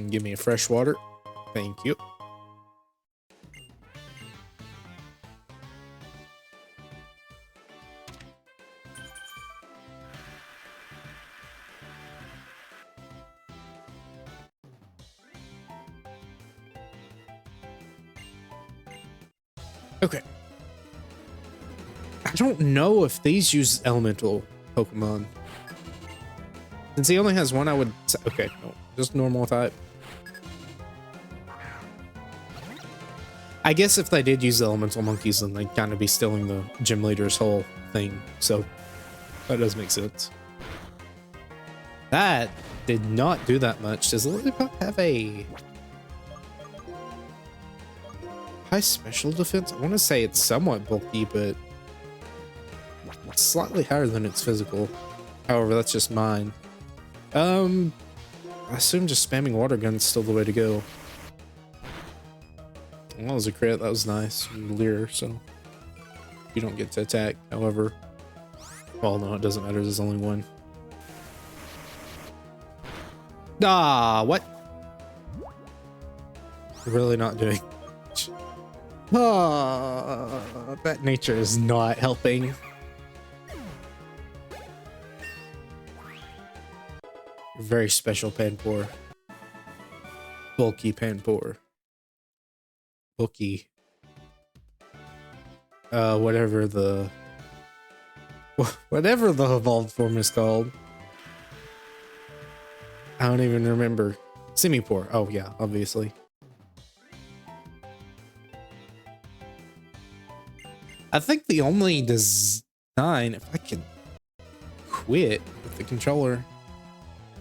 Give me a fresh water. Thank you. Okay. I don't know if these use elemental Pokemon. Since he only has one, I would say, okay, no, just normal type. I guess if they did use the elemental monkeys, then they'd kind of be stealing the gym leader's whole thing. So that does make sense. That did not do that much. Does Lillipup have a high special defense? I want to say it's somewhat bulky, but it's slightly higher than its physical. However, that's just mine. I assume just spamming water gun's still the way to go. Well, that was a crit. That was nice. Leer, so you don't get to attack. However, well, no, it doesn't matter. There's only one. Ah, what? Really not doing. Ah, that nature is not helping. Very special Panpour. Bulky Panpour. Bulky. Whatever the evolved form is called. I don't even remember. Simipour. Oh yeah, obviously. I think the only design, if I can quit with the controller,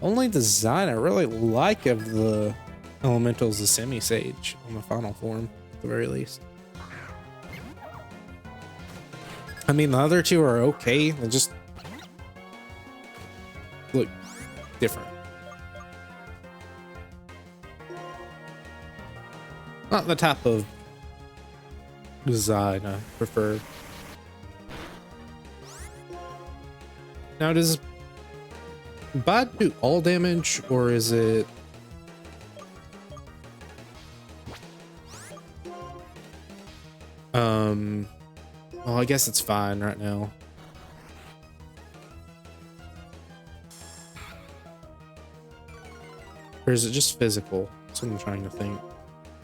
only design I really like of the elementals is Semi-Sage on the final form, at the very least. I mean, the other two are okay. They just look different. Not the type of design I prefer. Now, does Bot do all damage, or is it... Well, I guess it's fine right now. Or is it just physical? That's what I'm trying to think.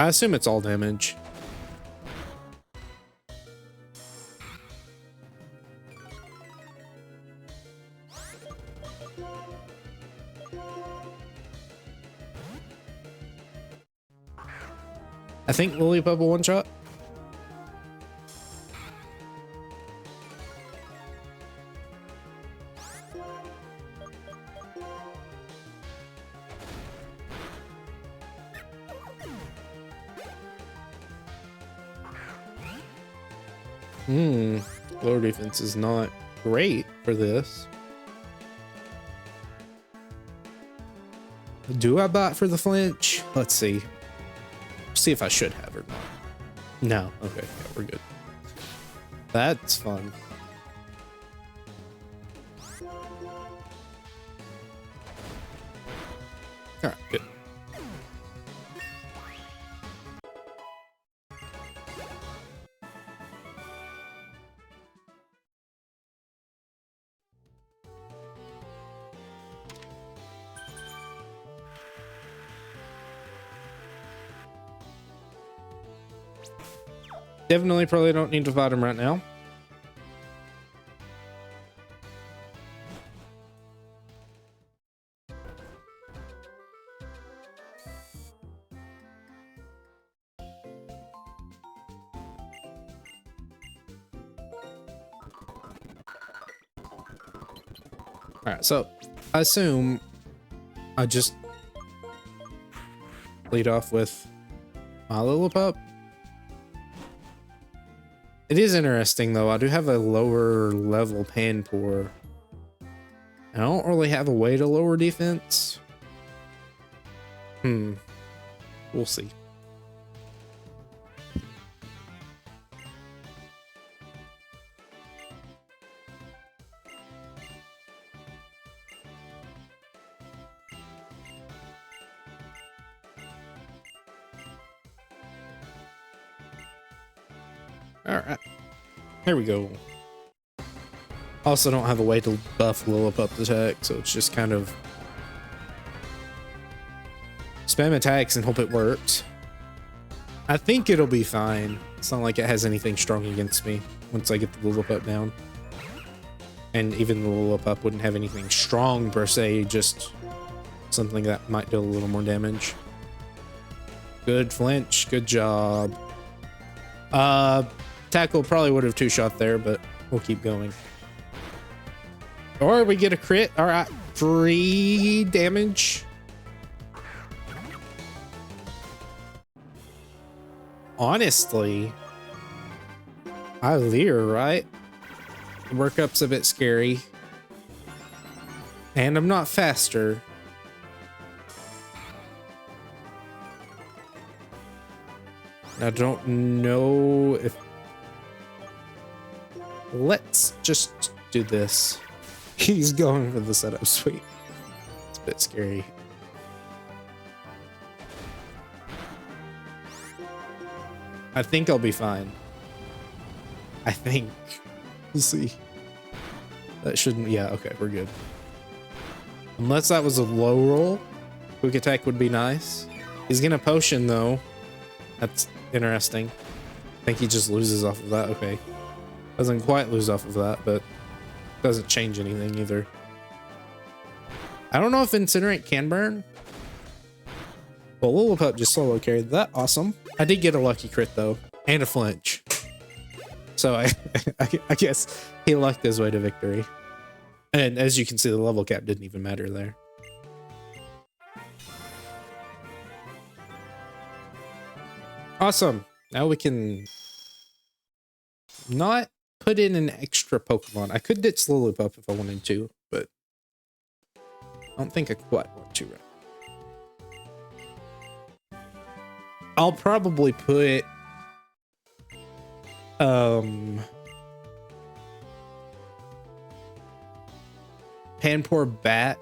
I assume it's all damage. I think Lillipup will one-shot. Lower defense is not great for this. Do I bot for the flinch? Let's see. See if I should have or not. No. Okay. Yeah, we're good. That's fun. All right. Good. Definitely probably don't need to fight him right now. Alright, so I assume I just lead off with my Lillipup. It is interesting though, I do have a lower level Panpour. I don't really have a way to lower defense. We'll see. Alright, here we go. Also don't have a way to buff Lillipup's attack, so it's just kind of spam attacks and hope it works. I think it'll be fine. It's not like it has anything strong against me. once I get the Lillipup down. And even the Lillipup wouldn't have anything strong per se, just something that might do a little more damage. Good flinch, good job. Tackle probably would have two-shot there, but we'll keep going. Or we get a crit. All right, 3 damage. Honestly, I leer, right? Workup's a bit scary. And I'm not faster. I don't know if... Let's just do this. He's going for the setup sweep. It's a bit scary. I think I'll be fine. I think. We'll see. That shouldn't... Yeah, okay, we're good. Unless that was a low roll. Quick attack would be nice. He's gonna potion, though. That's interesting. I think he just loses off of that. Okay. Doesn't quite lose off of that, but doesn't change anything either. I don't know if Incinerate can burn. Well, Lillipup just solo carried that. Awesome. I did get a lucky crit, though. And a flinch. So I guess he lucked his way to victory. And as you can see, the level cap didn't even matter there. Awesome. Now we can not put in an extra Pokemon. I could ditch Lillipup if I wanted to, but I don't think I quite want to right now. I'll probably put Panpour back.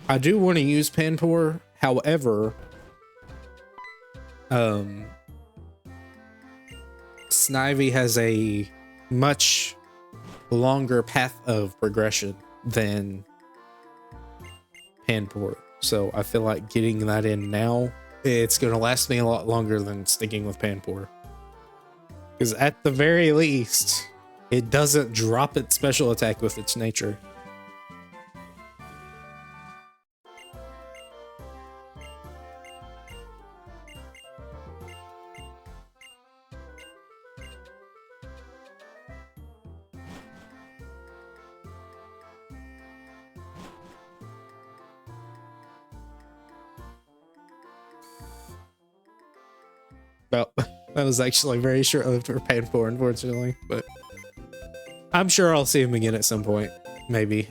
I do want to use Panpour, however, Snivy has a much longer path of progression than Panpour, so I feel like getting that in now, it's going to last me a lot longer than sticking with Panpour. Because at the very least, it doesn't drop its special attack with its nature. Well, that was actually very short-lived for Panpour, unfortunately, but I'm sure I'll see him again at some point, maybe.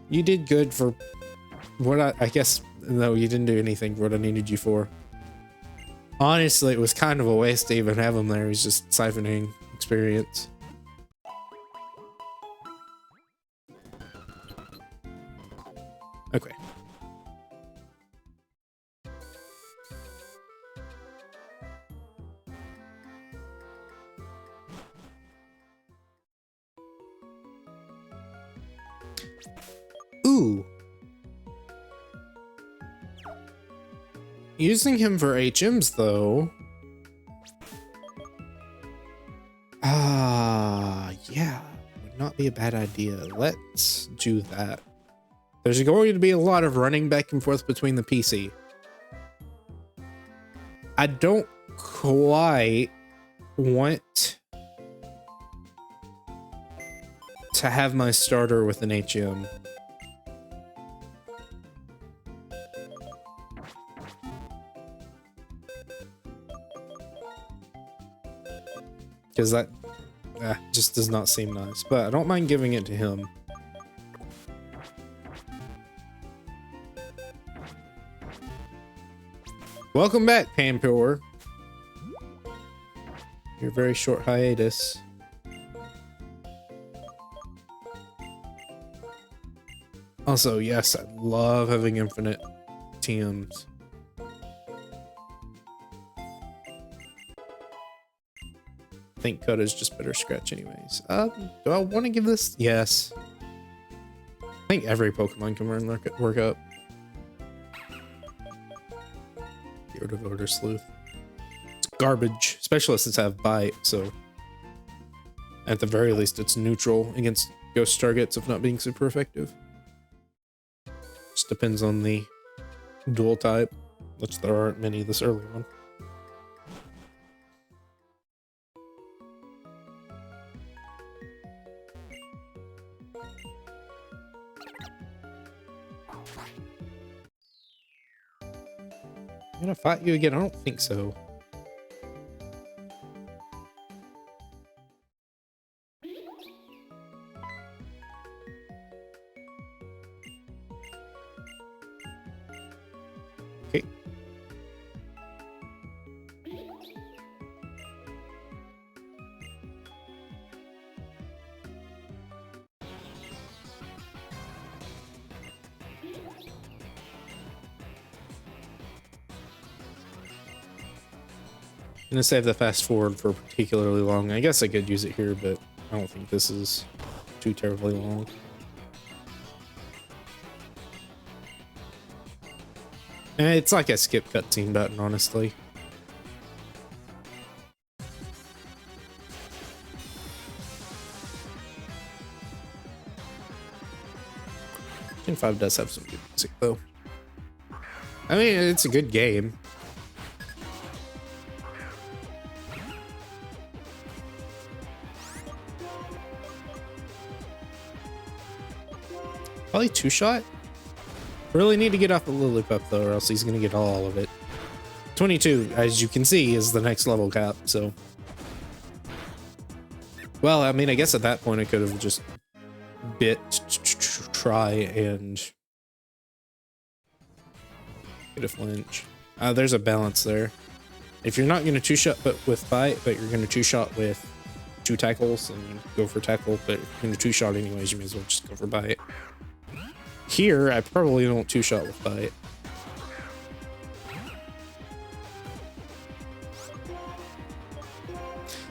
You did good for what I guess, no, you didn't do anything for what I needed you for. Honestly, it was kind of a waste to even have him there. He's just siphoning experience. Okay. Ooh. Using him for HMs, though. Yeah. Would not be a bad idea. Let's do that. There's going to be a lot of running back and forth between the PC. I don't quite want to have my starter with an HM. Because that just does not seem nice. But I don't mind giving it to him. Welcome back, Panpour. Your very short hiatus. Also, yes, I love having infinite TMs. I think Koda's just better scratch anyways. Do I want to give this? Yes. I think every Pokemon can learn work up. Get rid of Odor Sleuth. It's garbage. Specialists have bite, so at the very least it's neutral against ghost targets of not being super effective. Just depends on the dual type, which there aren't many this early on. I'm gonna fight you again? I don't think so. Okay. I'm gonna save the fast forward for particularly long. I guess I could use it here, but I don't think this is too terribly long. It's like a skip cutscene button, honestly. Gen 5 does have some good music, though. I mean, it's a good game. Probably two-shot. Really need to get off the Lillipup though, or else he's gonna get all of it. 22, as you can see, is the next level cap, so. Well, I mean, I guess at that point I could have just bit, try, and get a flinch. There's a balance there. If you're not gonna two-shot but with bite, but you're gonna two-shot with two tackles, and go for tackle, but if you're gonna two-shot anyways, you may as well just go for bite. Here, I probably don't two-shot with bite.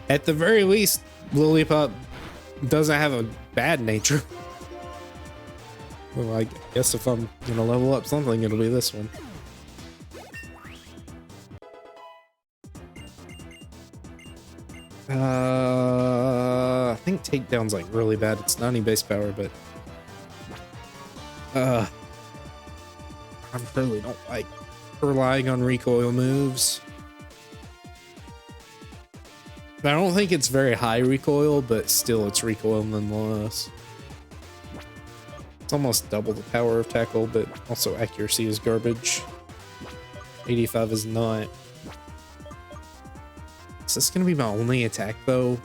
At the very least, Lillipup doesn't have a bad nature. Well, I guess if I'm gonna level up something, it'll be this one. I think takedown's like really bad. It's 90 base power, but I really don't like relying on recoil moves. I don't think it's very high recoil, but still it's recoil nonetheless. It's almost double the power of tackle, but also accuracy is garbage. 85 is not. Is this gonna be my only attack though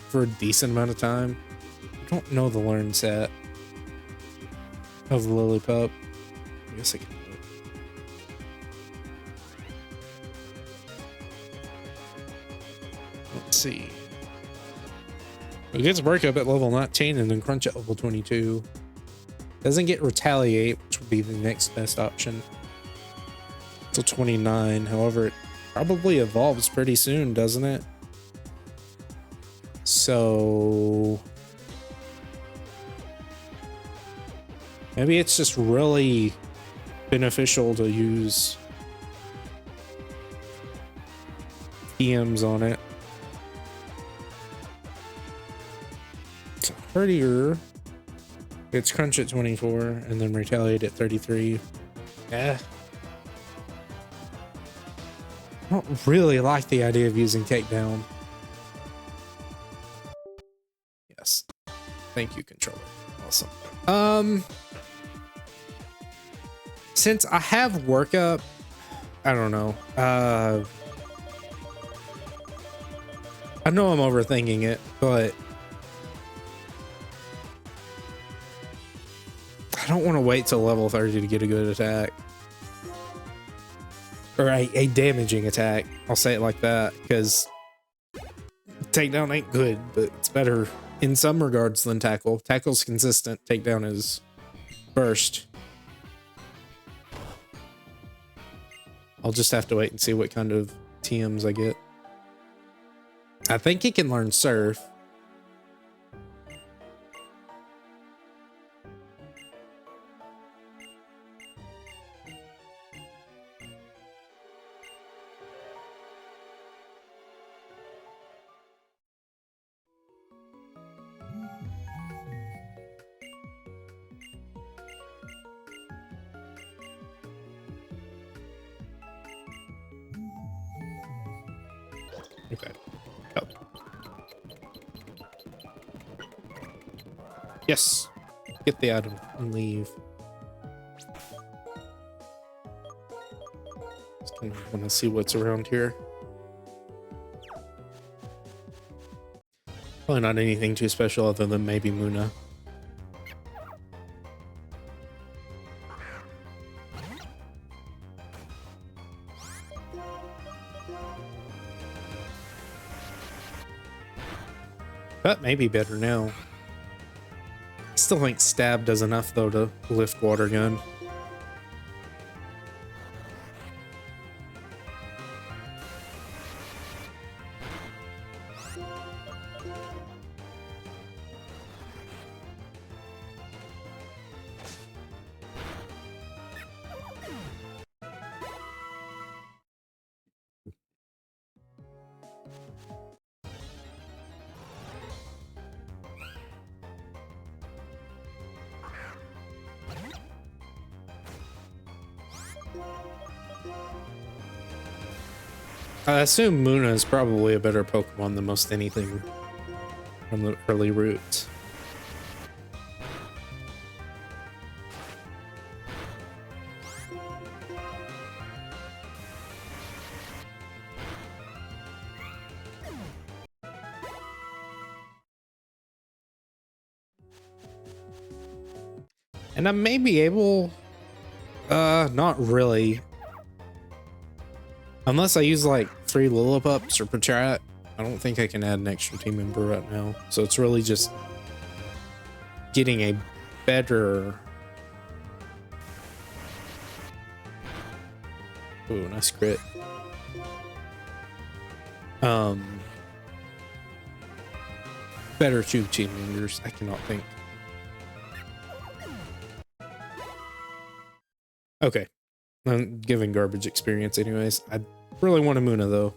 for a decent amount of time? I don't know the learn set of the Lillipup. I guess I can do it. Let's see. It gets work up at level 19 and then crunch at level 22. Doesn't get retaliate, which would be the next best option. Till 29. However, it probably evolves pretty soon, doesn't it? So maybe it's just really beneficial to use TMs on it. It's hardier. It's crunch at 24 and then retaliate at 33. Yeah. I don't really like the idea of using takedown. Yes. Thank you, controller. Awesome. Since I have workup, I don't know. I know I'm overthinking it, but I don't want to wait till level 30 to get a good attack. Or a damaging attack. I'll say it like that, because takedown ain't good, but it's better in some regards than tackle. Tackle's consistent, takedown is burst. I'll just have to wait and see what kind of TMs I get. I think he can learn Surf. Okay. Oh. Yes. Get the item and leave. Just kind of want to see what's around here. Probably not anything too special other than maybe Muna. That may be better now. Still think stab does enough though to lift water gun. I assume Muna is probably a better Pokemon than most anything from the early routes. And I may be able, not really. Unless I use like 3 Lillipups or Patrat, I don't think I can add an extra team member right now. So it's really just getting a better... Ooh, nice crit. Better 2 team members, I cannot think. Okay. I'm giving garbage experience anyways. I really want a Muna though.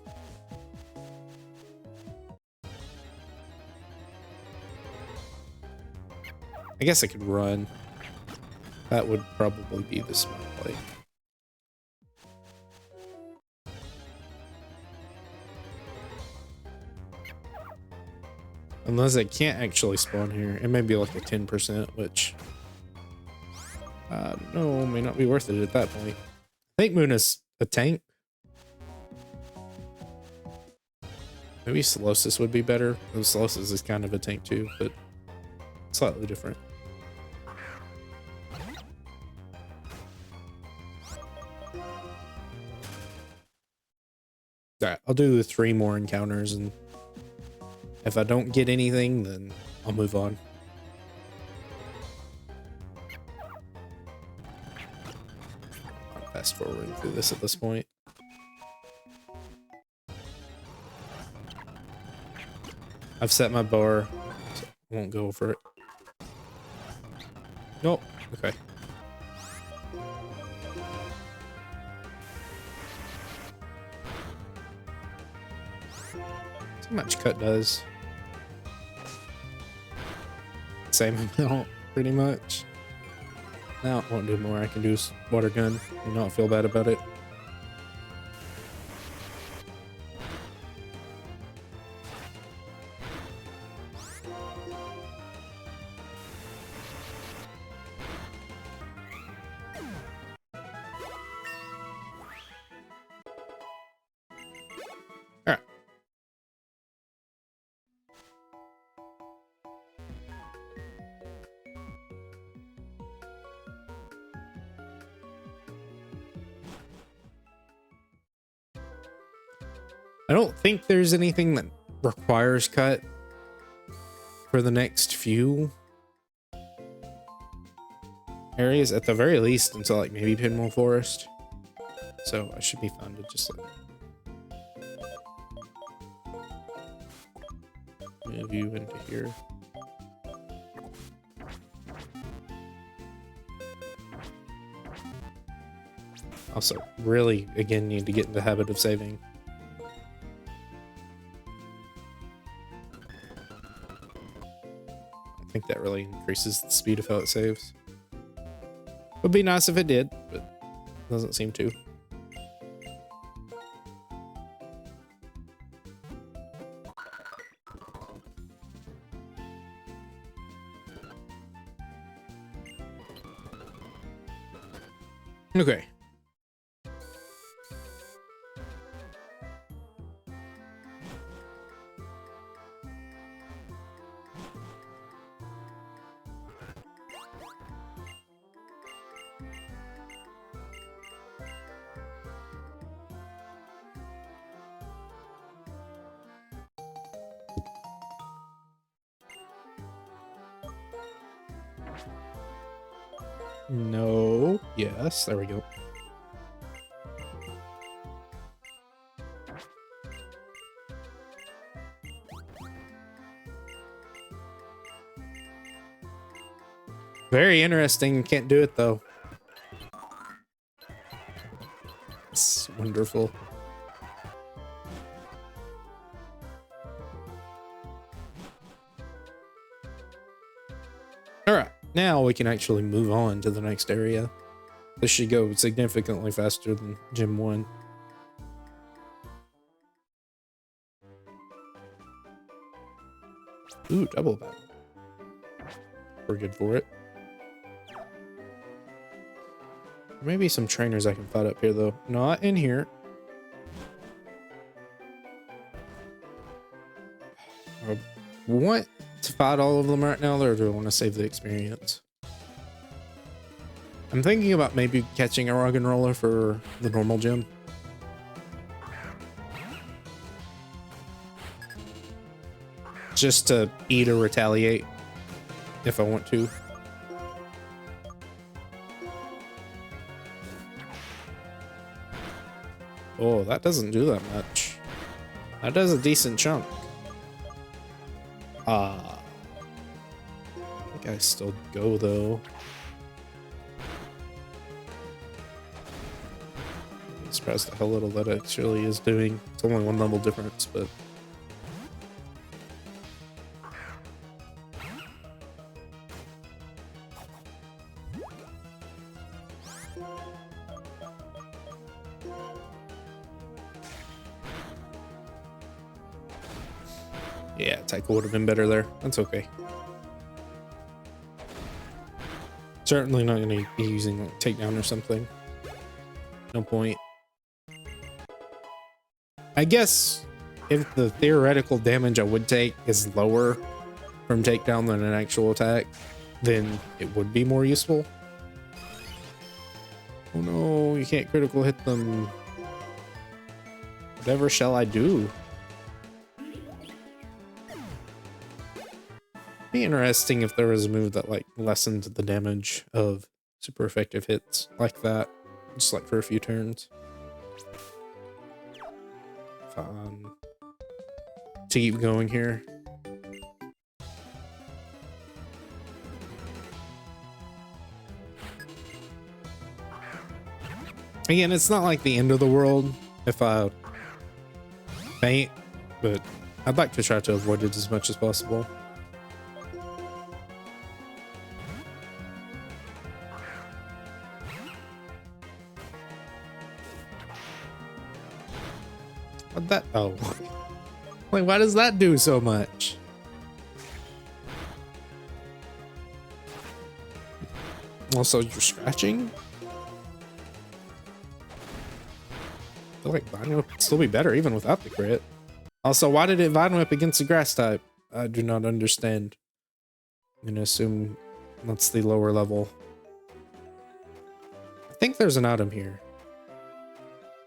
I guess I could run. That would probably be the smart play. Unless I can't actually spawn here. It may be like a 10%, which... no, may not be worth it at that point. I think Muna's a tank. Maybe Solosis would be better. Though Solosis is kind of a tank too, but slightly different. Alright, I'll do 3 more encounters, and if I don't get anything, then I'll move on. I'm fast forwarding through this at this point. I've set my bar, so I won't go over it. Nope. Okay. How much cut does? Same amount, pretty much. Now it won't do more. I can do water gun and not feel bad about it. Alright. I don't think there's anything that requires cut for the next few areas, at the very least, until like maybe Pinwheel Forest. So I should be fine to just like move you into here. Also, really, again, need to get in the habit of saving. I think that really increases the speed of how it saves. Would be nice if it did, but doesn't seem to. Okay. No. Yes, there we go. Very interesting. Can't do it though. It's wonderful. All right, now we can actually move on to the next area. This should go significantly faster than Gym 1. Ooh, double battle. We're good for it. Maybe some trainers I can fight up here, though. Not in here. I want to fight all of them right now, or do I want to save the experience? I'm thinking about maybe catching a Rock and Roller for the normal gym. Just to eat or retaliate if I want to. Oh, that doesn't do that much. That does a decent chunk. I think I still go though. I'm surprised at how little that actually is doing. It's only one level difference, but yeah, Tackle would have been better there. That's okay. Certainly not going to be using like takedown or something. No point. I guess if the theoretical damage I would take is lower from takedown than an actual attack, then it would be more useful. Oh no, you can't critical hit them. Whatever shall I do? Be interesting if there was a move that like lessened the damage of super effective hits like that, just like for a few turns. To keep going here. Again, it's not like the end of the world if I faint, but I'd like to try to avoid it as much as possible. What that? Oh, like why does that do so much? Also, you're scratching. I feel like Vine Whip would still be better even without the crit. Also, why did it Vine Whip against the grass type? I do not understand. I'm gonna assume that's the lower level. I think there's an item here.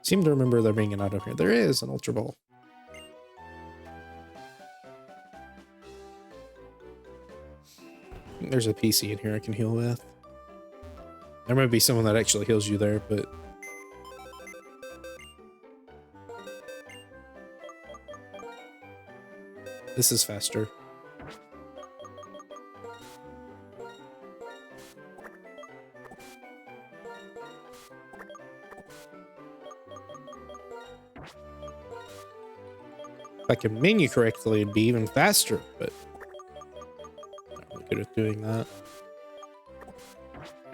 Seem to remember there being an item here. There is an Ultra Ball. I think there's a PC in here I can heal with. There might be someone that actually heals you there, but this is faster. If I can menu correctly, it'd be even faster, but I'm not really good at doing that.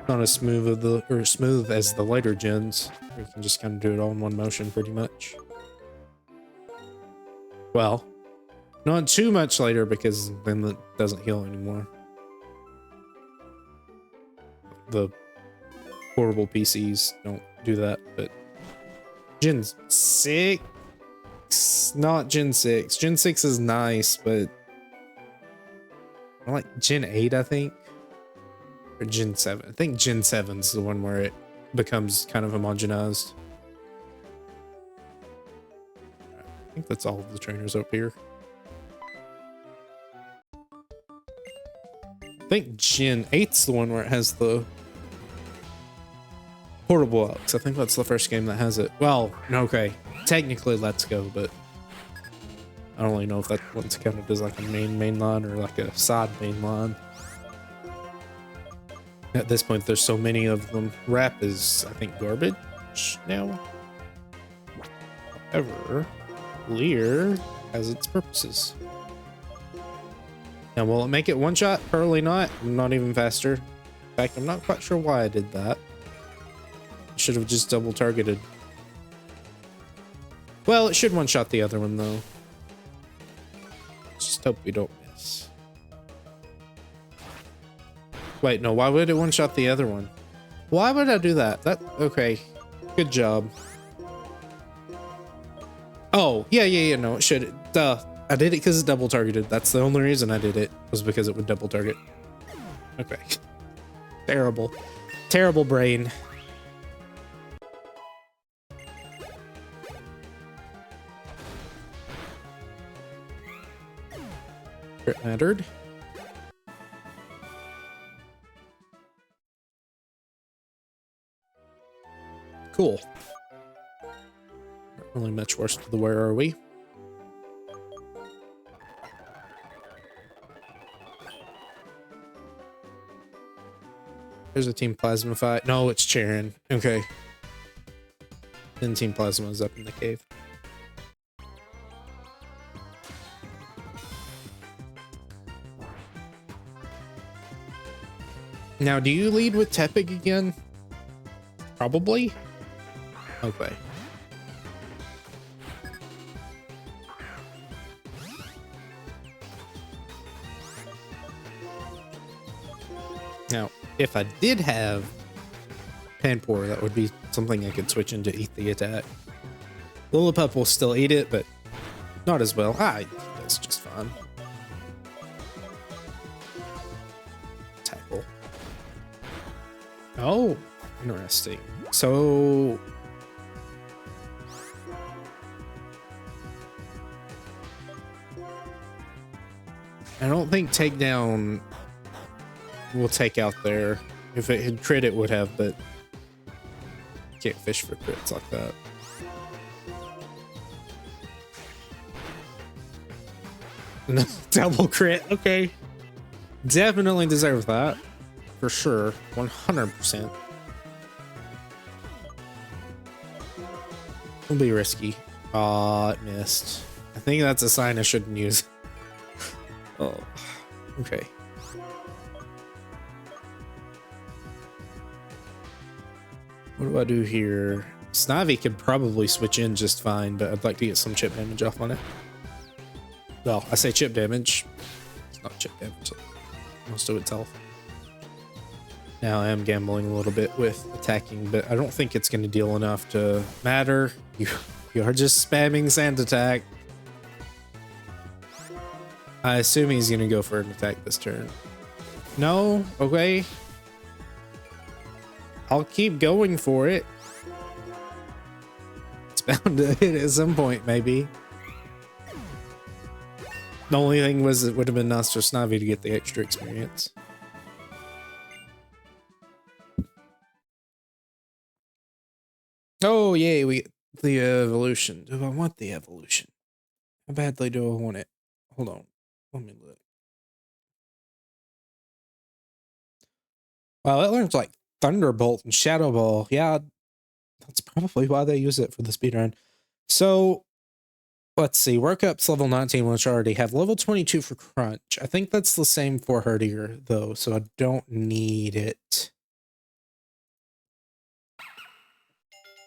Not as smooth as the later gens, where you can just kind of do it all in one motion pretty much. Well, not too much later because then it doesn't heal anymore. The horrible PCs don't do that, but Gen 6, not Gen 6. Gen 6 is nice, but I like Gen 8, I think, or Gen 7. I think Gen 7's the one where it becomes kind of homogenized. I think that's all of the trainers up here. I think Gen 8's the one where it has the portable Alex. I think that's the first game that has it. Well, okay, technically Let's Go, but I don't really know if that one's counted as like a main line or like a side main line. At this point, there's so many of them. Rap is, I think, garbage now. However, Lear has its purposes. Now, will it make it one shot? Probably not. Not even faster. In fact, I'm not quite sure why I did that. I should have just double targeted. Well, it should one shot the other one though. Just hope we don't miss. Wait, no, why would it one shot the other one? Why would I do that? Okay. Good job. Oh, yeah, no, it should. Duh. I did it because it's double targeted. That's the only reason I did it, was because it would double target. Okay. Terrible. Terrible brain. It mattered. Cool. Not really much worse to the where are we? There's a Team Plasma fight. No, it's Charon. Okay. Then Team Plasma is up in the cave. Now, do you lead with Tepig again? Probably. Okay. Now, if I did have Panpour, that would be something I could switch into Eat the Attack. Lillipup will still eat it, but not as well. That's just fine. Tackle. Oh, interesting. So... I don't think Takedown will take out there. If it had crit, it would have, but can't fish for crits like that. Double crit, okay. Definitely deserve that. For sure. 100%. Will be risky. Aw, it missed. I think that's a sign I shouldn't use. Oh, okay. What do I do here? Snivy could probably switch in just fine, but I'd like to get some chip damage off on it. Well, I say chip damage. It's not chip damage. Most of its health. Now I am gambling a little bit with attacking, but I don't think it's going to deal enough to matter. You are just spamming Sand Attack. I assume he's going to go for an attack this turn. No? Okay. I'll keep going for it. It's bound to hit at some point, maybe. The only thing was it would have been nice for Snivy to get the extra experience. Oh, yay, we get the evolution. Do I want the evolution? How badly do I want it? Hold on. Let me look. Wow, it learns like Thunderbolt and Shadow Ball. Yeah, that's probably why they use it for the speedrun. So, let's see. Workup's level 19, which I already have. Level 22 for Crunch. I think that's the same for Herdier, though, so I don't need it.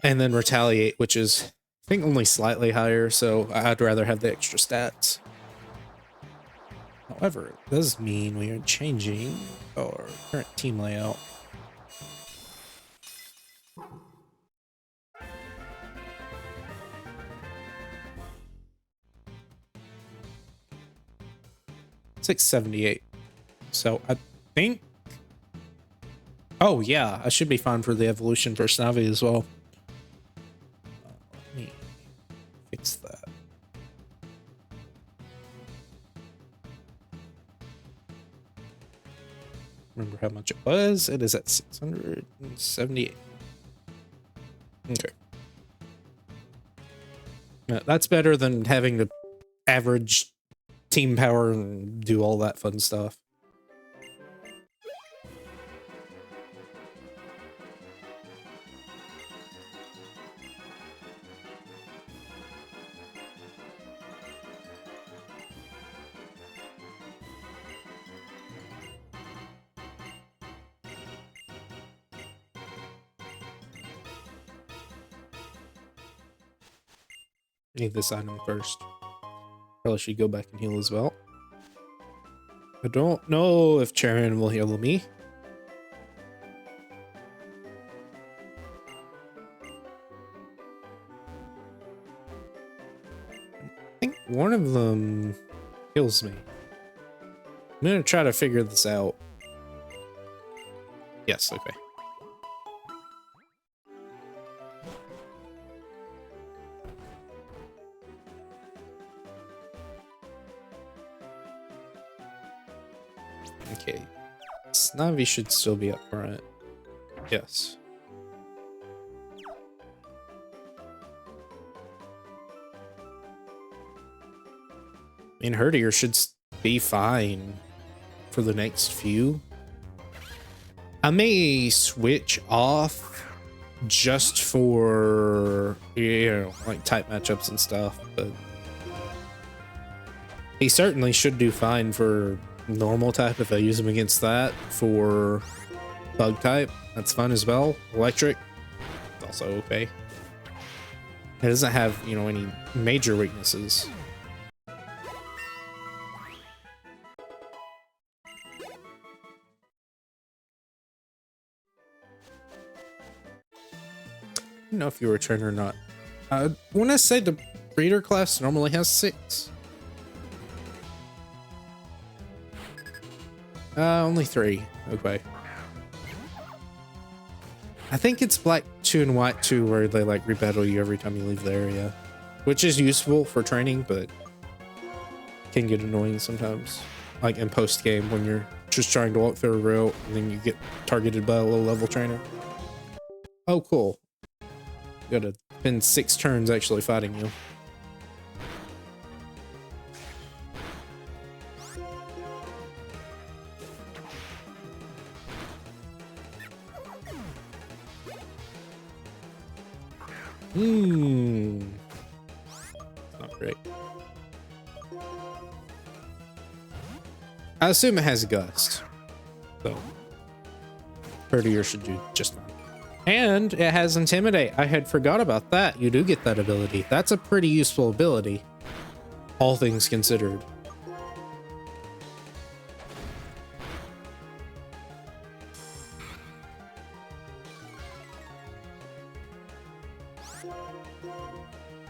And then Retaliate, which is, I think, only slightly higher, so I'd rather have the extra stats. However, it does mean we are changing our current team layout. 678. So I think... Oh, yeah. I should be fine for the evolution for Snavi as well. Let me fix that. Remember how much it was? It is at 678. Okay. Now, that's better than having to average team power and do all that fun stuff. Need this item first. Probably should go back and heal as well. I don't know if Charon will heal me. I think one of them heals me. I'm gonna try to figure this out. Yes, okay. Okay. Snavi should still be up front. Yes. I mean, Herdier should be fine for the next few. I may switch off just for, you know, like type matchups and stuff, but he certainly should do fine for normal type if I use him against that. For bug type, that's fine as well. Electric, also okay. It doesn't have, you know, any major weaknesses. I don't know if you return or not. When I say the breeder class normally has 6. Only 3. Okay. I think it's black 2 and white 2 where they like rebattle you every time you leave the area, which is useful for training, but can get annoying sometimes. Like in post game when you're just trying to walk through a route and then you get targeted by a low level trainer. Oh, cool. Gotta spend 6 turns actually fighting you. Not great. I assume it has Gust, so Herdier should do just fine. And it has Intimidate. I had forgot about that. You do get that ability. That's a pretty useful ability, all things considered.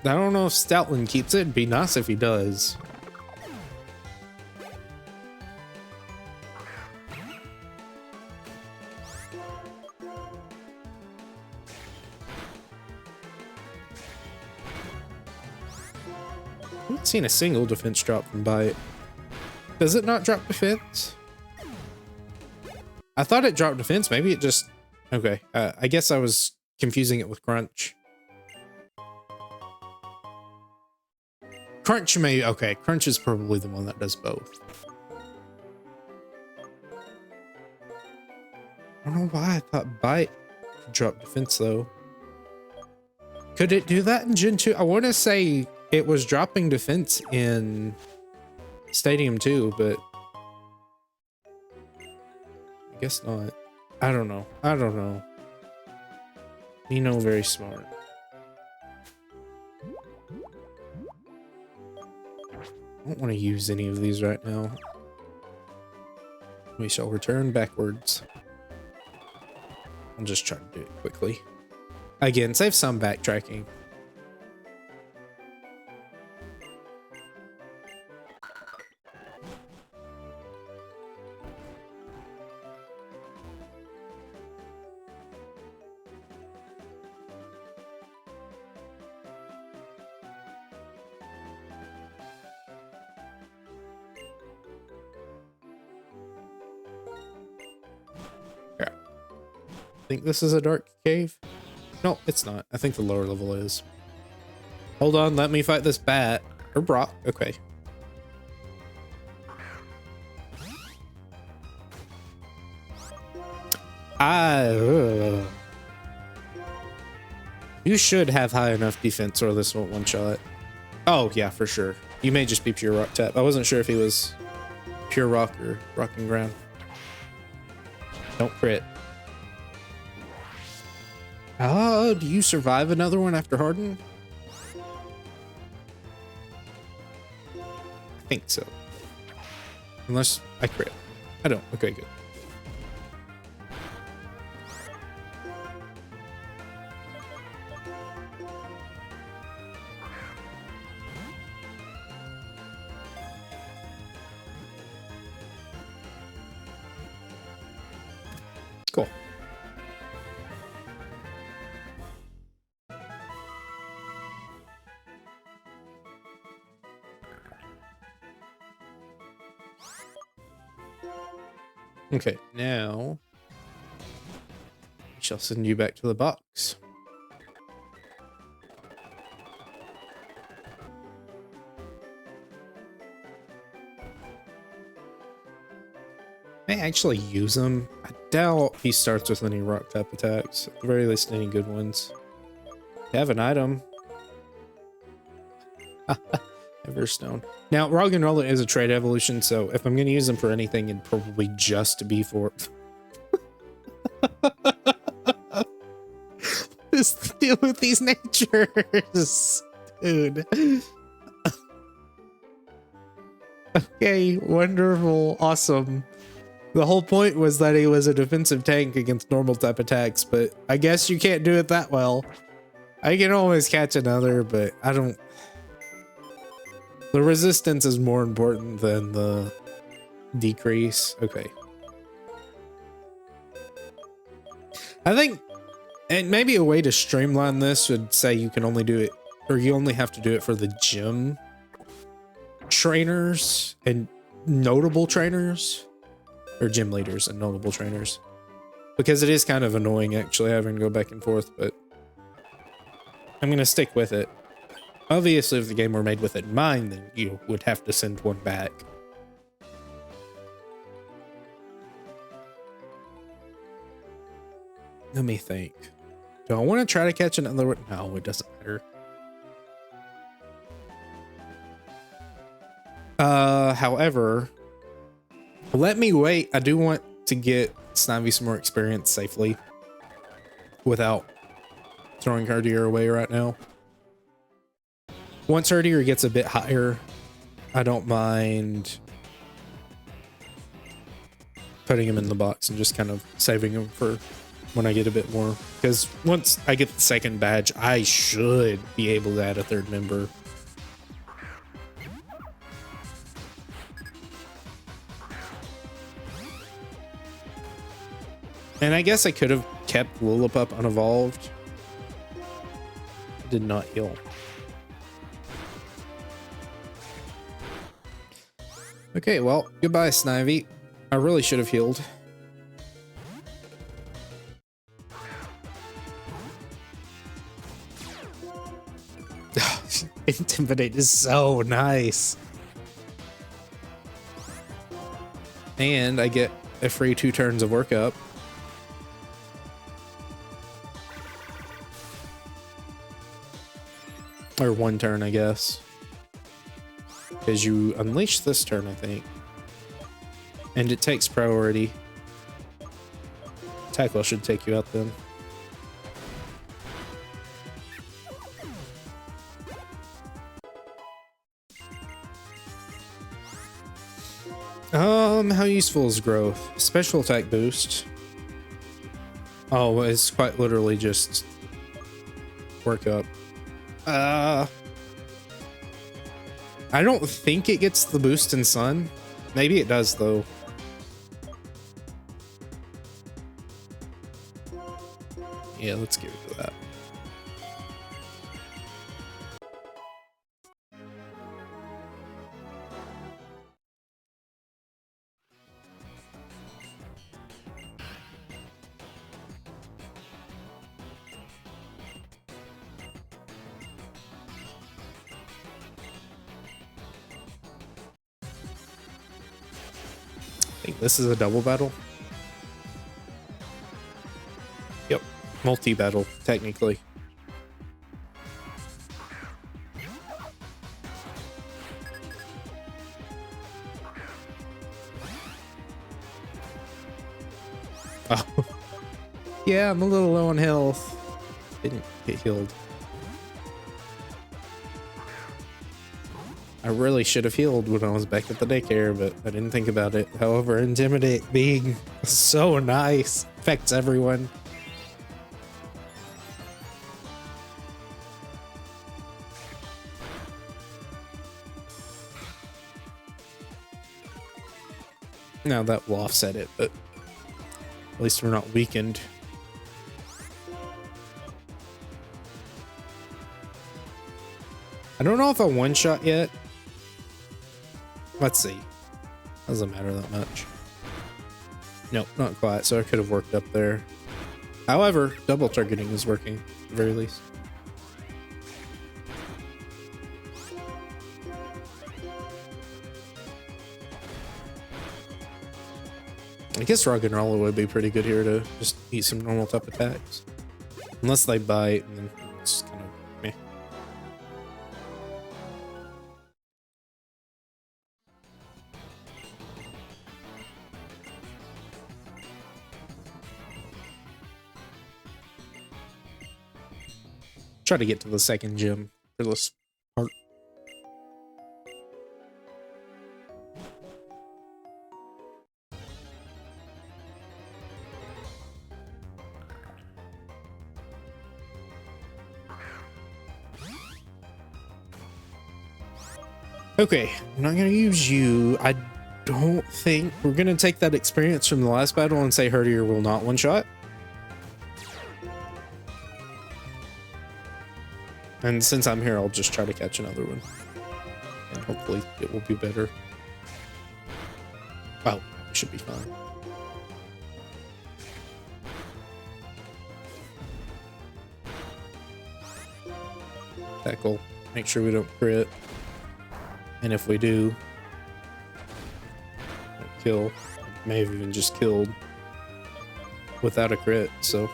I don't know if Stoutland keeps it. It'd be nice if he does. I haven't seen a single defense drop from Bite. Does it not drop defense? I thought it dropped defense. Maybe it just... Okay. I guess I was confusing it with Crunch. Crunch may... Okay, Crunch is probably the one that does both. I don't know why I thought Bite could drop defense, though. Could it do that in Gen 2? I want to say it was dropping defense in Stadium 2, but... I guess not. I don't know. I don't know. Nino very smart. I don't want to use any of these right now. We shall return backwards. I'll just try to do it quickly. Again, save some backtracking. think this is a dark cave. No, it's not. I think the lower level is. Hold on, let me fight this bat. Or Brock. Okay. You should have high enough defense or this won't one-shot. Oh, yeah, for sure. You may just be pure rock tap. I wasn't sure if he was pure rock or rocking ground. Don't crit. Oh, do you survive another one after Harden? I think so. Unless I crit. I don't. Okay, good. Cool. Okay, now we shall send you back to the box. May I actually use him? I doubt he starts with any rock type attacks. At the very least, any good ones. You have an item. Everstone. Now, Rock and Roller is a trade evolution, so if I'm going to use him for anything, it'd probably just be for... Just deal with these natures, dude. Okay, wonderful, awesome. The whole point was that he was a defensive tank against normal type attacks, but I guess you can't do it that well. I can always catch another, but I don't... The resistance is more important than the decrease. Okay. I think, and maybe a way to streamline this would say you can only do it, or you only have to do it for the gym trainers and notable trainers, or gym leaders and notable trainers, because it is kind of annoying actually having to go back and forth, but I'm going to stick with it. Obviously, if the game were made with it in mind, then you would have to send one back. Let me think. Do I want to try to catch another one? No, it doesn't matter. However, let me wait. I do want to get Snivy some more experience safely without throwing Herdier away right now. Once Herdier gets a bit higher, I don't mind putting him in the box and just kind of saving him for when I get a bit more. Because once I get the second badge, I should be able to add a third member. And I guess I could have kept Lillipup unevolved. Did not heal. Okay, well, goodbye, Snivy. I really should have healed. Intimidate is so nice. And I get a free 2 turns of workup. Or 1 turn, I guess. Because you unleash this turn, I think. And it takes priority. Tackle should take you out then. How useful is growth? Special attack boost. Oh, it's quite literally just workup. I don't think it gets the boost in Sun. Maybe it does, though. Yeah, let's give it to that. Hey, this is a double battle? Yep. Multi-battle, technically. Oh. Yeah, I'm a little low on health. Didn't get healed. I really should have healed when I was back at the daycare, but I didn't think about it. However, Intimidate being so nice affects everyone. Now that will offset it, but at least we're not weakened. I don't know if I one-shot yet. Let's see. Doesn't matter that much. Nope, not quite, so I could have worked up there. However, double targeting is working, at the very least. I guess Rock and Roller would be pretty good here to just eat some normal type attacks. Unless they bite, and then it's kind of meh. Try to get to the second gym for this part. Okay, I'm not gonna use you. I don't think we're gonna take that experience from the last battle and say Herdier will not one-shot. And since I'm here, I'll just try to catch another one. And hopefully it will be better. Oh, it should be fine. Tackle. Make sure we don't crit. And if we do, kill. May have even just killed without a crit, so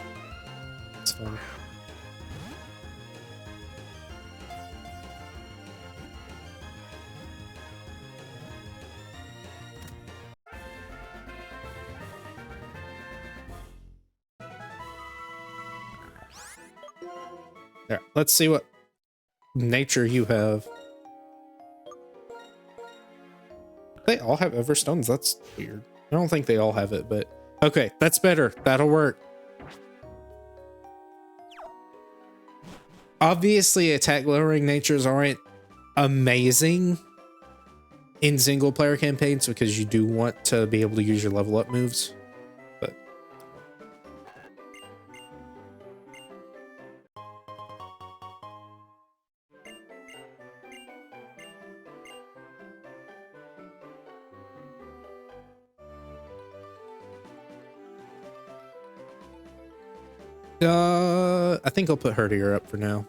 it's fine. There, let's see what nature you have. They all have Everstones? That's weird. I don't think they all have it, but okay, that's better. That'll work. Obviously, attack lowering natures aren't amazing in single player campaigns because you do want to be able to use your level up moves, but I think I'll put Herdier up for now.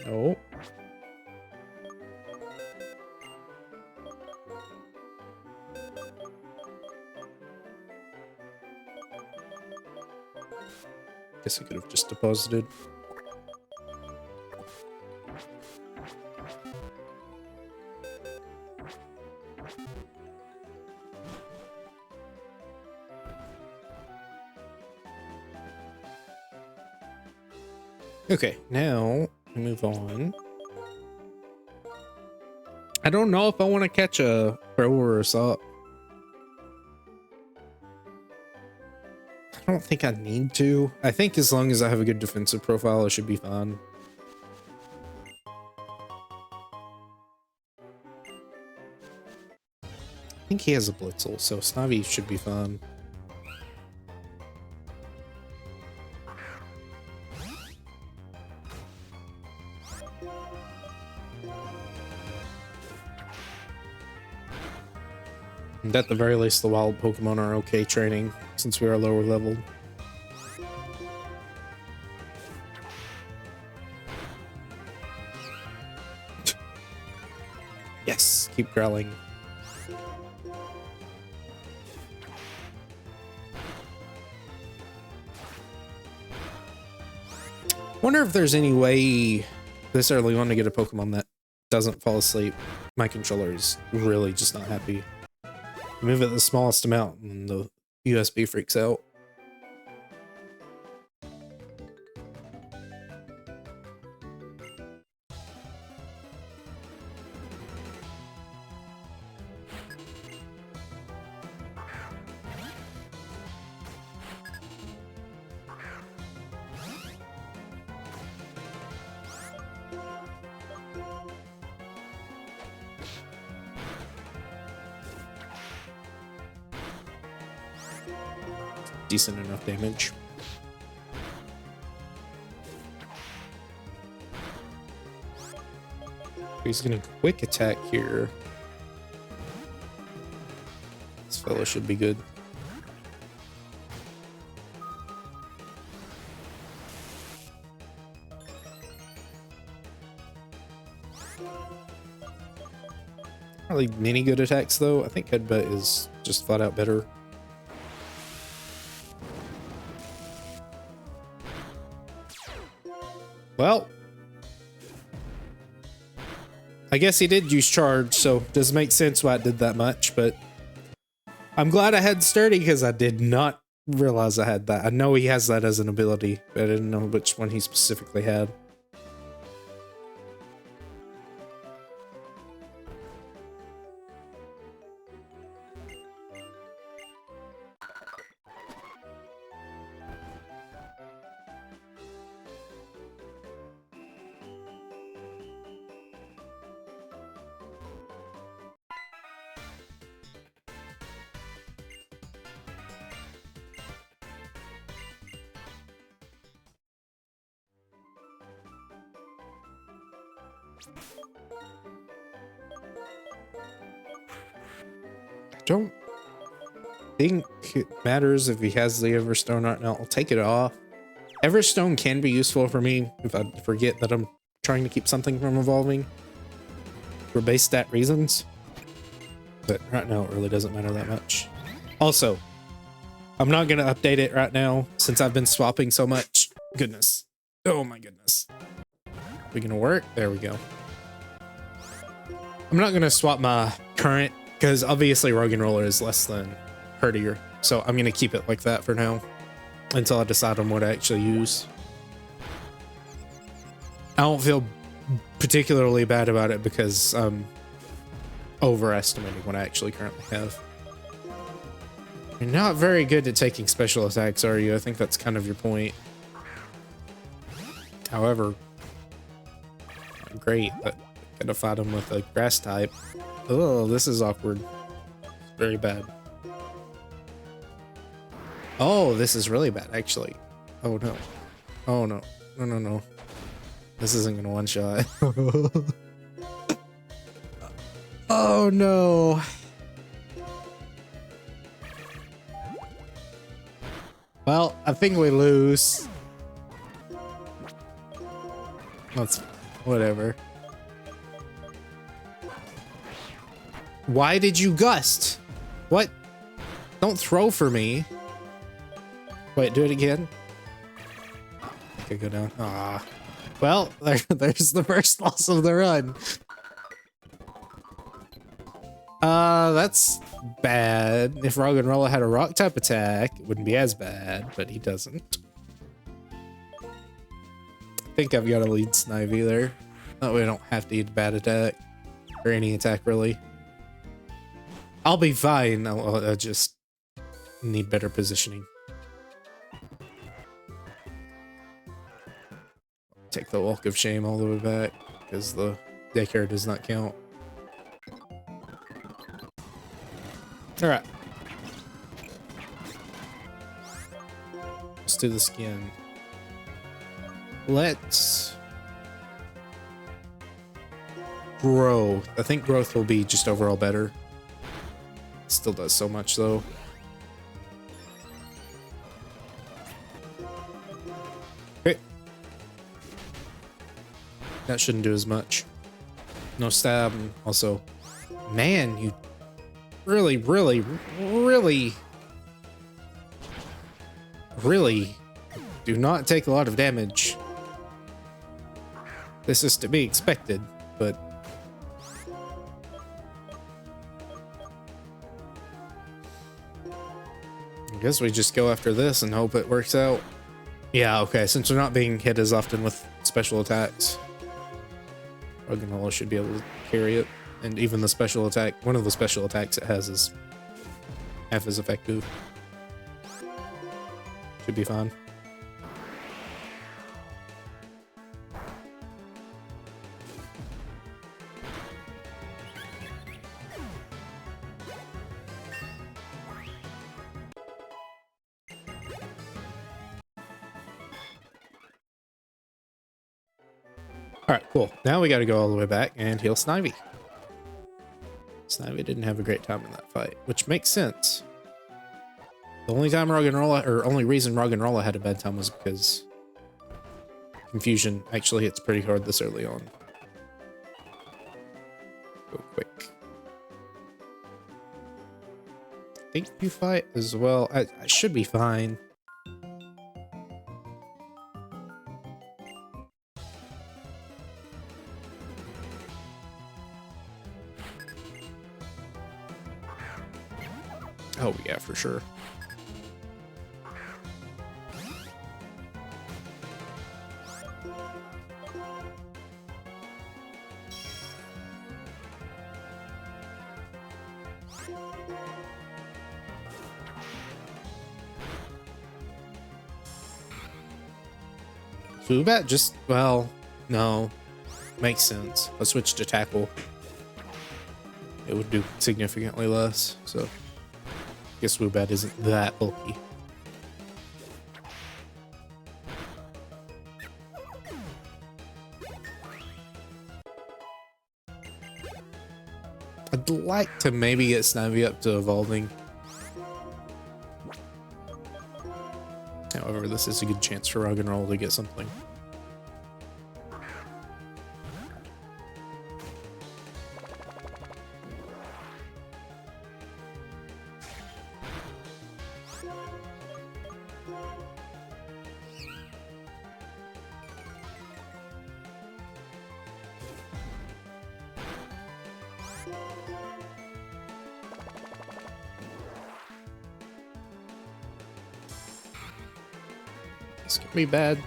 Oh. Guess I could have just deposited. Okay, now we move on. I don't know if I want to catch a thrower or assault. I don't think I need to. I think as long as I have a good defensive profile, it should be fine. I think he has a Blitzel, so Snivy should be fine. And at the very least, the wild Pokemon are okay training since we are lower leveled. Yes, keep growling. Wonder if there's any way this early on to get a Pokemon that doesn't fall asleep. My controller is really just not happy. Move it the smallest amount and the USB freaks out. Decent enough damage. He's gonna quick attack here. This fella should be good. Not really many good attacks though. I think Headbutt is just flat out better. Well, I guess he did use Charge, so it doesn't make sense why it did that much, but I'm glad I had Sturdy because I did not realize I had that. I know he has that as an ability, but I didn't know which one he specifically had. Don't think it matters if he has the Everstone right now. I'll take it off. Everstone can be useful for me if I forget that I'm trying to keep something from evolving for base stat reasons. But right now, it really doesn't matter that much. Also, I'm not going to update it right now since I've been swapping so much. Goodness. Oh my goodness. We gonna work? There we go. I'm not going to swap my current because obviously Rogue and Roller is less than Herdier. So I'm going to keep it like that for now until I decide on what to actually use. I don't feel particularly bad about it because I'm overestimating what I actually currently have. You're not very good at taking special attacks, are you? I think that's kind of your point. However, great, but gotta fight him with a grass type. Oh, this is awkward. Very bad. Oh, this is really bad, actually. Oh no. Oh no. No, no, no. This isn't gonna one shot. Oh no. Well, I think we lose. That's whatever. Why did you gust? What? Don't throw for me. Wait, do it again. I could go down. Ah. Well, there's the first loss of the run. That's bad. If Roggenrola had a rock type attack, it wouldn't be as bad, but he doesn't. I think I've got a lead Snivy there. That way I don't have to eat a bad attack. Or any attack, really. I'll be fine. I just need better positioning. Take the Walk of Shame all the way back, because the daycare does not count. Alright. Let's do the skin. Let's... Growth. I think growth will be just overall better. Still does so much though. Okay. That shouldn't do as much. No stab. And also, man, you really, really, really, really do not take a lot of damage. This is to be expected, but I guess we just go after this and hope it works out. Yeah, okay, since we're not being hit as often with special attacks, Ruganola should be able to carry it. And even the special attack, one of the special attacks it has is half as effective. Should be fine. Alright, cool. Now we gotta go all the way back and heal Snivy. Snivy didn't have a great time in that fight, which makes sense. The only time Roggenrola, or only reason Roggenrola had a bad time was because Confusion actually hits pretty hard this early on. Go quick. I think you fight as well. I should be fine. Oh yeah, for sure. Zubat just, well, no. Makes sense. Let's switch to Tackle. It would do significantly less, so I guess Zubat isn't that bulky. I'd like to maybe get Snivy up to evolving. However, this is a good chance for Roggenrola to get something. This could be bad.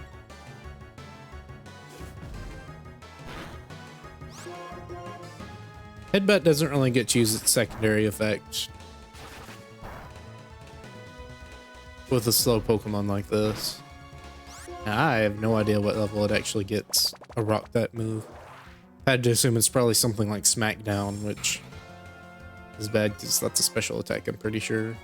Headbutt doesn't really get to use its secondary effect with a slow Pokemon like this. Now, I have no idea what level it actually gets a Rock that move. I had to assume it's probably something like Smackdown, which is bad because that's a special attack, I'm pretty sure.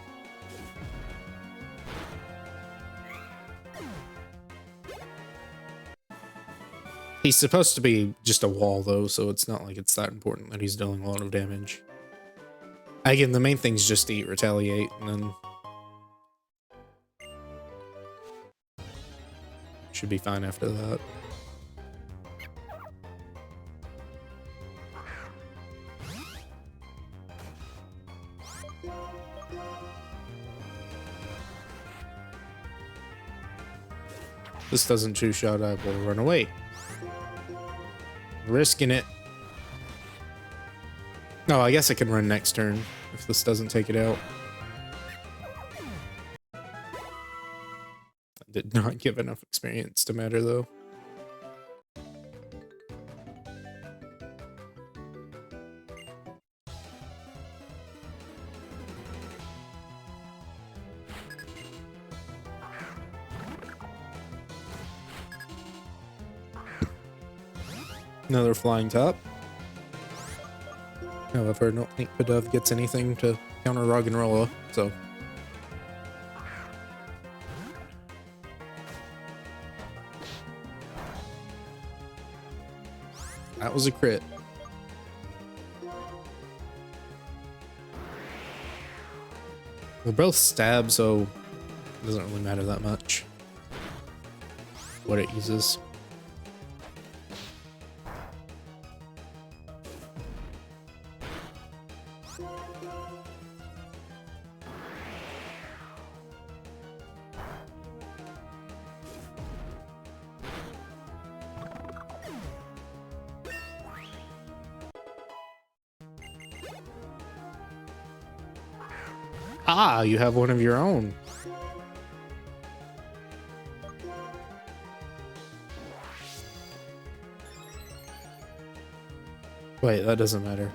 He's supposed to be just a wall, though, so it's not like it's that important that he's dealing a lot of damage. Again, the main thing is just to eat Retaliate, and then should be fine after that. If this doesn't two-shot, I will run away. Risking it. No, I guess I can run next turn if this doesn't take it out. I did not give enough experience to matter, though. Another flying top. However, I don't think Pidove gets anything to counter Roggenrola, so. That was a crit. They're both stab, so it doesn't really matter that much what it uses. Ah, you have one of your own. Wait, that doesn't matter.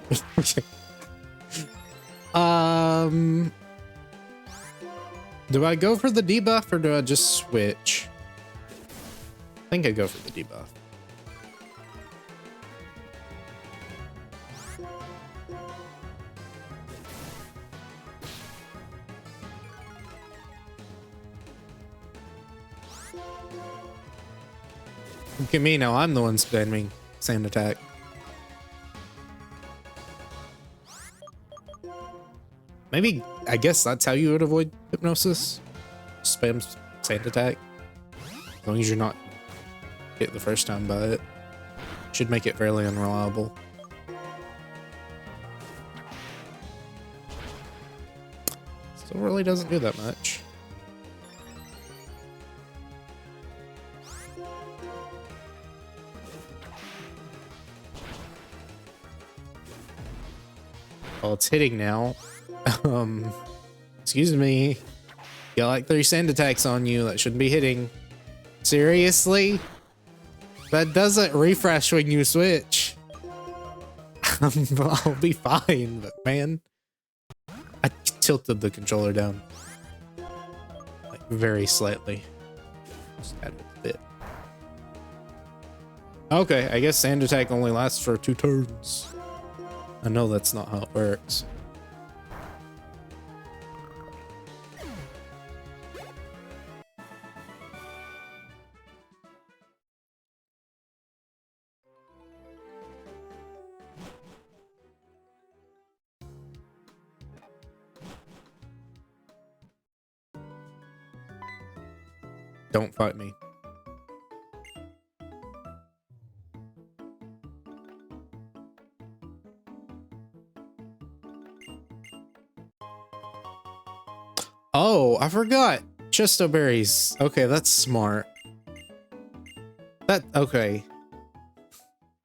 Do I go for the debuff or do I just switch? I think I go for the debuff. Look at me now, I'm the one spamming sand attack. Maybe, I guess that's how you would avoid hypnosis. Spam sand attack. As long as you're not hit the first time by it. Should make it fairly unreliable. Still really doesn't do that much. Well, it's hitting now. Excuse me. Got like 3 sand attacks on you. That shouldn't be hitting. Seriously? That doesn't refresh when you switch. I'll be fine, but man. I tilted the controller down. Like very slightly. Just added a bit. Okay, I guess sand attack only lasts for 2 turns. I know that's not how it works. Don't fight me. Oh, I forgot. Chesto berries. Okay, that's smart. Okay.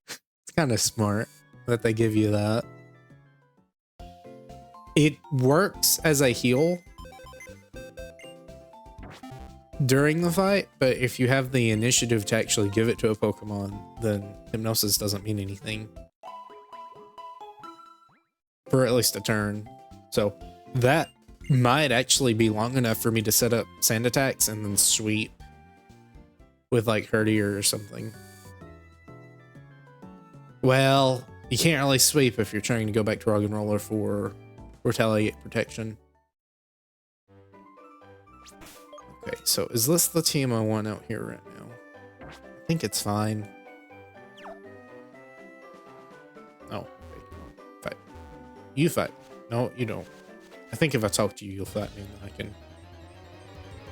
It's kind of smart that they give you that. It works as a heal during the fight, but if you have the initiative to actually give it to a Pokemon, then hypnosis doesn't mean anything. For at least a turn. So that might actually be long enough for me to set up sand attacks and then sweep with like Herdier or something. Well, you can't really sweep if you're trying to go back to Rock and Roller for retaliate protection. Okay, so is this the team I want out here right now? I think it's fine. Oh, wait, fight. You fight. No, you don't. I think if I talk to you, you'll fight me and then I can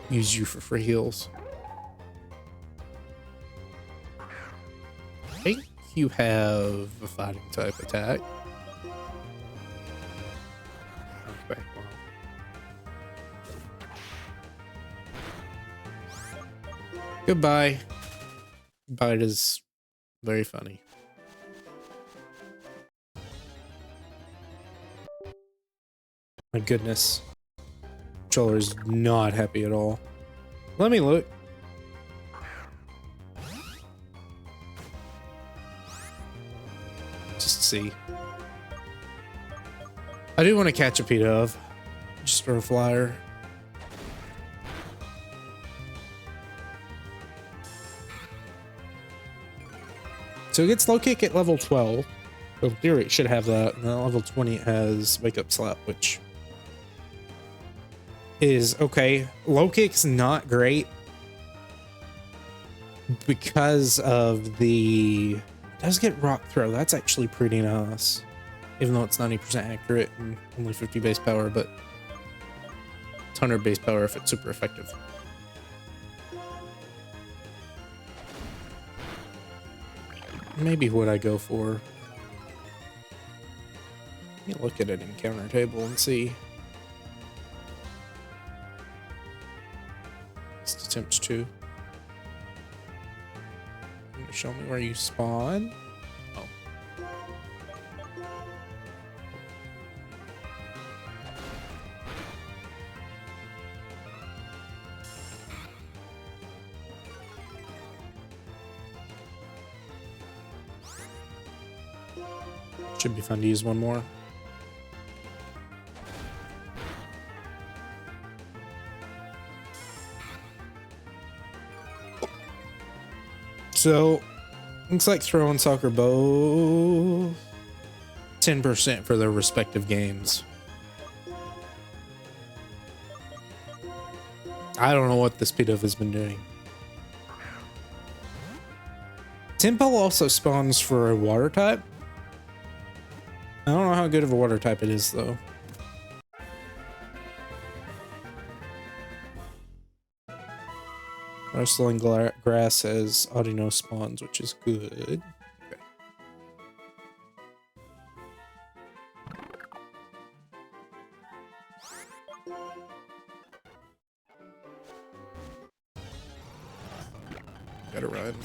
use you for free heals. I think you have a fighting type attack. Okay, wow. Goodbye. Bite is very funny. My goodness. Controller is not happy at all. Let me look. Just see. I do want to catch a Pidove. Just for a flyer. So it gets low kick at level 12. So in theory it should have that. And then at level 20 it has wake up slap, which is okay. Low kick's not great because of the it does get rock throw. That's actually pretty nice. Even though it's 90% accurate and only 50 base power, but 100 base power if it's super effective. Maybe what I go for. Let me look at an encounter table and see. Just attempts to. Show me where you spawn. Oh. Should be fun to use one more. So, looks like Throw and Soccer both 10% for their respective games. I don't know what the speed of has been doing. Tempo also spawns for a water type. I don't know how good of a water type it is, though. Rustling grass has Audino spawns, which is good. Okay. Gotta run.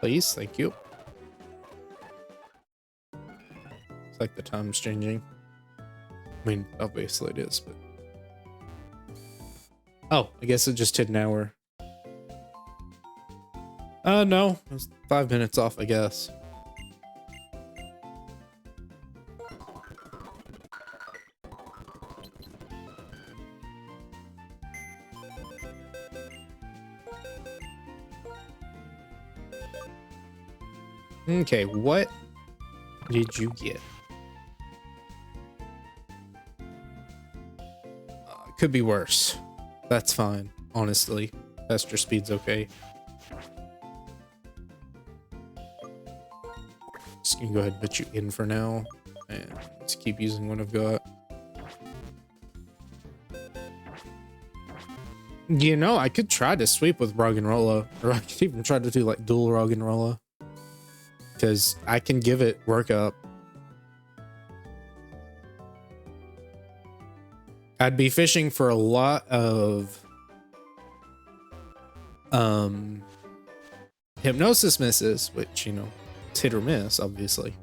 Please, thank you. It's like the time's changing. I mean, obviously it is, but... Oh, I guess it just hit an hour. No. It was 5 minutes off, I guess. Okay, what did you get? Could be worse. That's fine, honestly. Faster speed's okay. Just gonna go ahead and put you in for now. And let's keep using what I've got. You know, I could try to sweep with Roggenrola. Or I could even try to do like dual Roggenrola. Because I can give it work up. I'd be fishing for a lot of hypnosis misses, which, you know, it's hit or miss, obviously.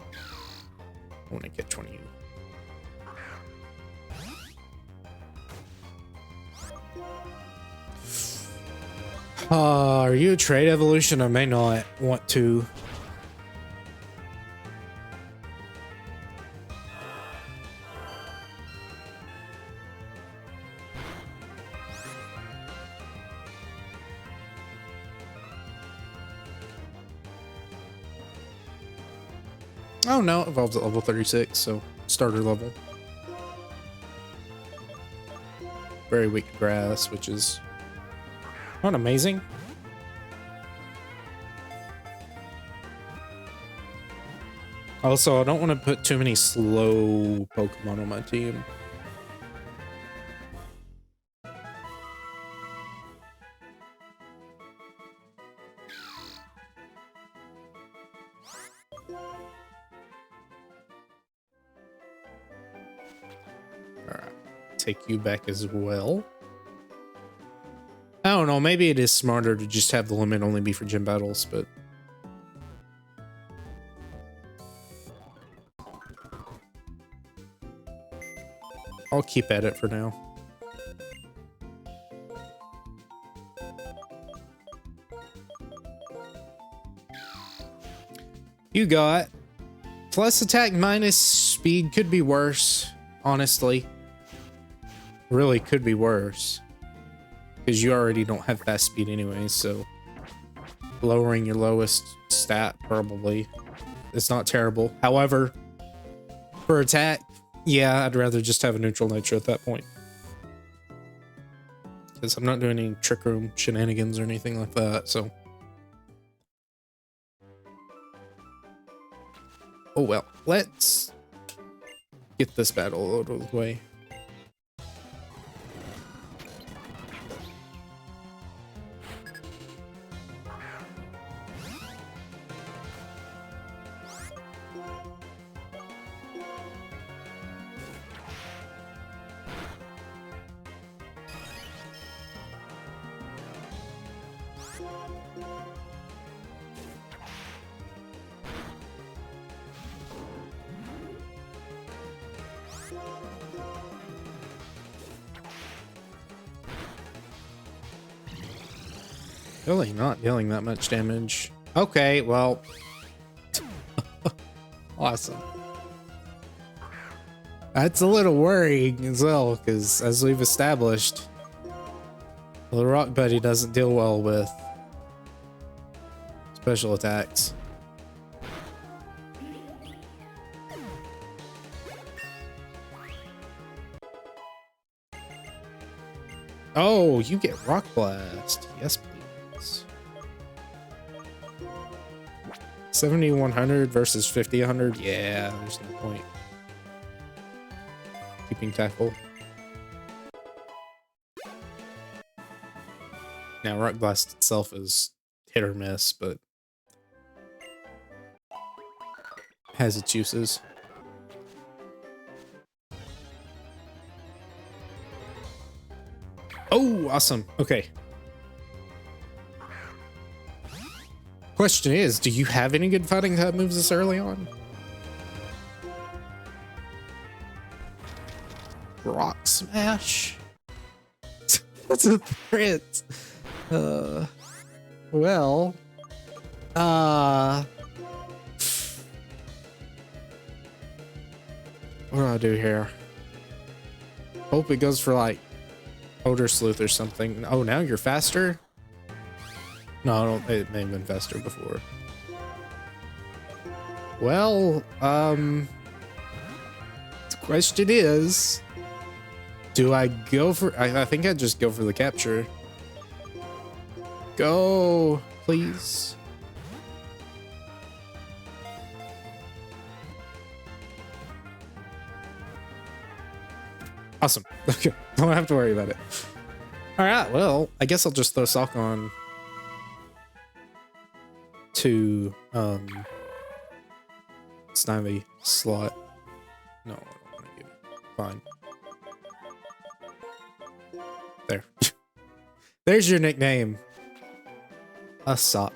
I want to catch one of you. Are you a trade evolution? I may not want to. Oh no, evolves at level 36, so starter level. Very weak to grass, which is not amazing. Also, I don't want to put too many slow Pokemon on my team. Take you back as well. I don't know, maybe it is smarter to just have the limit only be for gym battles, but I'll keep at it for now. You got plus attack minus speed. Could be worse, honestly. Really could be worse, because you already don't have fast speed anyway, so lowering your lowest stat probably is not terrible. However, for attack, yeah, I'd rather just have a neutral nature at that point, because I'm not doing any trick room shenanigans or anything like that. So Oh well, let's get this battle out of the way. Really not dealing that much damage. Okay, well. Awesome. That's a little worrying as well, because as we've established, the Rock Buddy doesn't deal well with special attacks. Oh, you get Rock Blast. Yes, please. 7,100 versus 5,100. Yeah, there's no point. Keeping tackle. Now, Rock Blast itself is hit or miss, but has its uses. Oh, awesome. Okay. Question is, do you have any good fighting type moves this early on? Rock Smash. That's a threat. Well. What do I do here? Hope it goes for like Odor Sleuth or something. Oh, now you're faster? No, I don't. It may have been faster before. Well, the question is, do I go for... I think I'd just go for the capture. Go, please. Awesome. Okay, don't have to worry about it. All right, well, I guess I'll just throw Sock on to Snivy slot. No, I don't want to give it. Fine. There. There's your nickname. A Sock.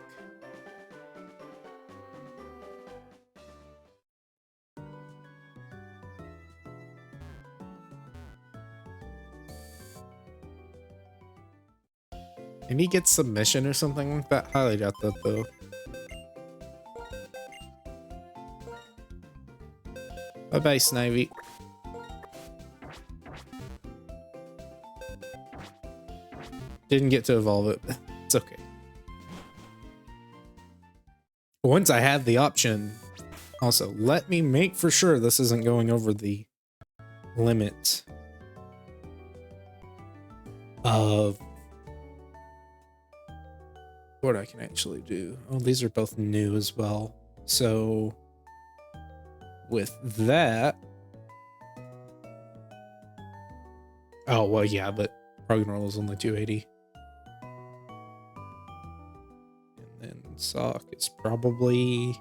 Maybe get submission or something like that. Highly doubt that though. Bye bye, Snivy. Didn't get to evolve it. It's okay. Once I have the option, also let me make for sure this isn't going over the limit of what I can actually do. Oh, these are both new as well. So with that, oh well, yeah, but Program Roll is only 280, and then Sock is probably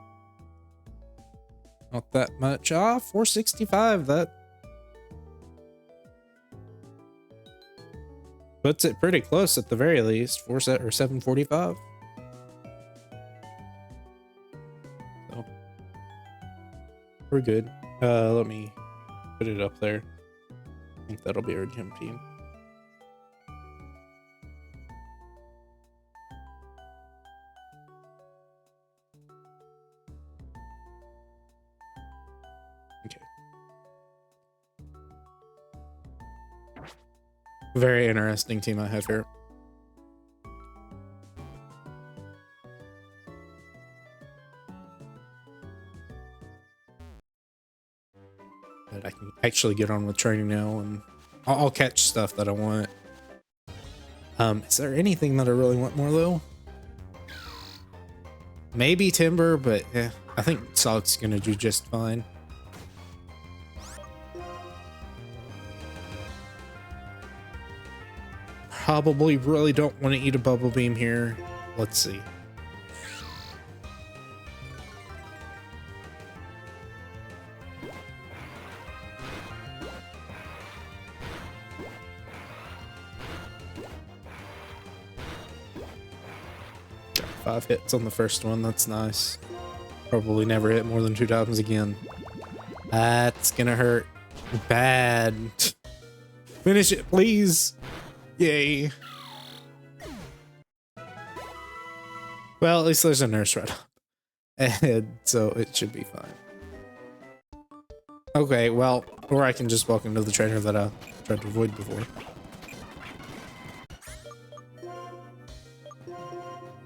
not that much. 465. That puts it pretty close at the very least. 745. So we're good. Let me put it up there. I think that'll be our gym team. Okay. Very interesting team I have here. But I can actually get on with training now, and I'll catch stuff that I want. Is there anything that I really want more though? Maybe Timber, but I think Sonic's gonna do just fine. Probably really don't want to eat a Bubble Beam here. Let's see. Got 5 hits on the first one. That's nice. Probably never hit more than 2 times again. That's gonna hurt bad. Finish it, please. Yay. Well, at least there's a nurse right up ahead, so it should be fine. Okay, well, or I can just walk into the trainer that I tried to avoid before.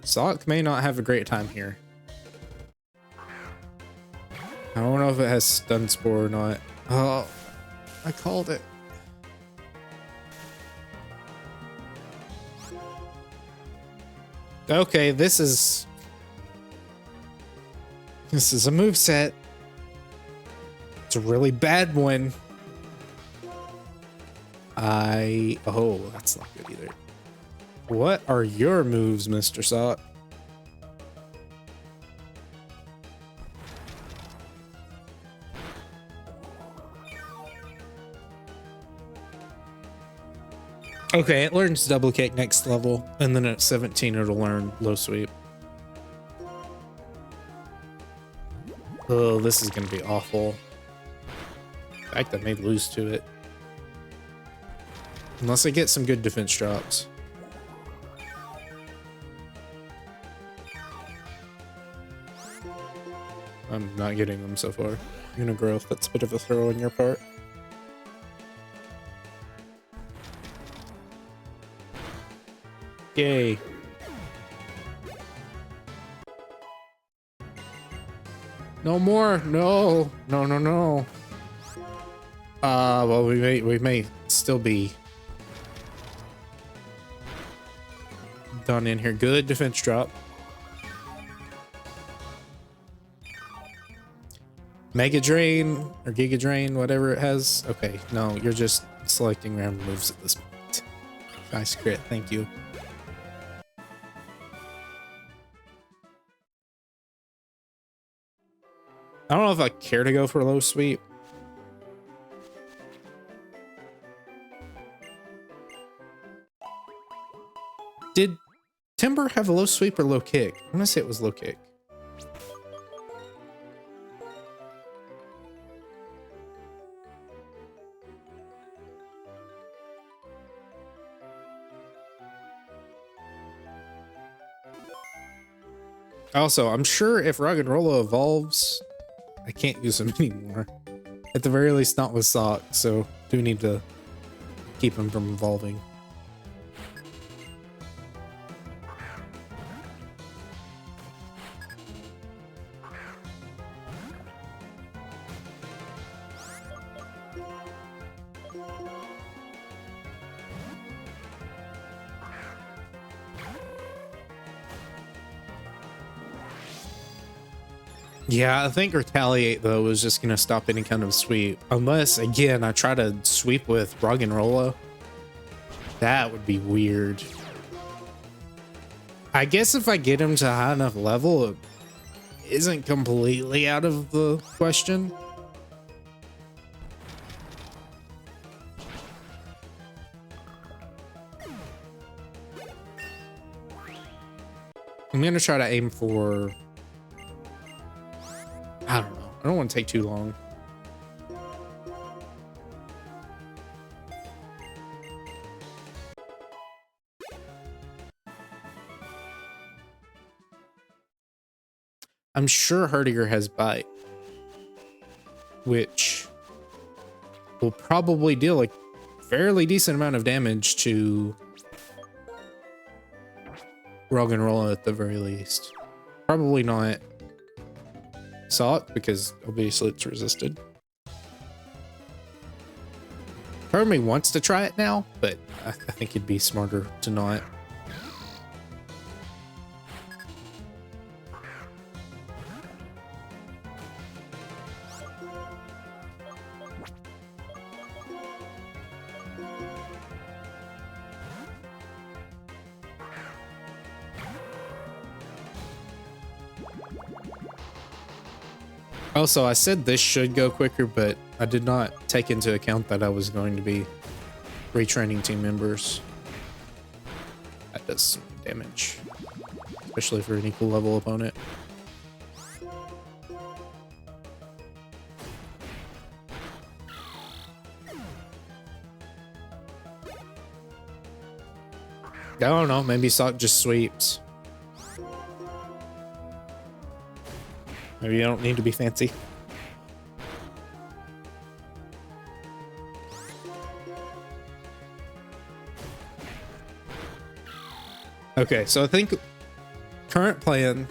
Sonic may not have a great time here. I don't know if it has Stun Spore or not. Oh, I called it. Okay, this is a moveset. It's a really bad one. Oh, that's not good either. What are your moves, Mr. Sock? Okay, it learns double kick next level, and then at 17 it'll learn low sweep. Oh, this is gonna be awful. In fact, I may lose to it. Unless I get some good defense drops. I'm not getting them so far. You're gonna grow. That's a bit of a throw on your part. Yay. No more. No. No, no, no. Well, we may still be done in here. Good defense drop. Mega Drain or Giga Drain, whatever it has. Okay, no, you're just selecting random moves at this point. Nice crit, thank you. I don't know if I care to go for a low sweep. Did Timber have a low sweep or low kick? I'm gonna say it was low kick. Also, I'm sure if Roggenrola evolves, I can't use him anymore. At the very least, not with Sock, so do need to keep him from evolving. Yeah, I think Retaliate, though, is just going to stop any kind of sweep. Unless, again, I try to sweep with Roggenrola. That would be weird. I guess if I get him to a high enough level, it isn't completely out of the question. I'm going to try to aim for... I don't know. I don't want to take too long. I'm sure Herdiger has Bite, which will probably deal a fairly decent amount of damage to Roggenrola at the very least. Probably not Sock, because obviously it's resisted. Part of me wants to try it now, but I think it'd be smarter to not. Also, I said this should go quicker, but I did not take into account that I was going to be retraining team members. That does some damage, especially for an equal level opponent. I don't know, maybe Sock just sweeps. Maybe you don't need to be fancy. Okay, so I think current plan,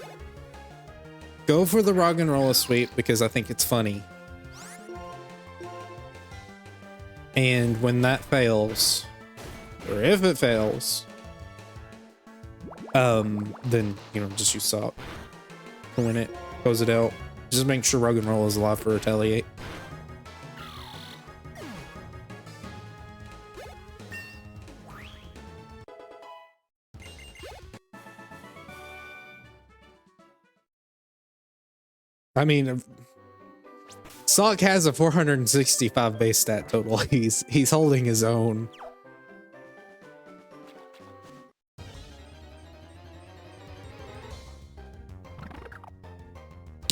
go for the rock and roll sweep because I think it's funny. And when that fails, or if it fails, then, you know, just use Sock to win it, close it out. Just make sure rock and roll is alive for retaliate. I mean, Sock has a 465 base stat total. He's holding his own.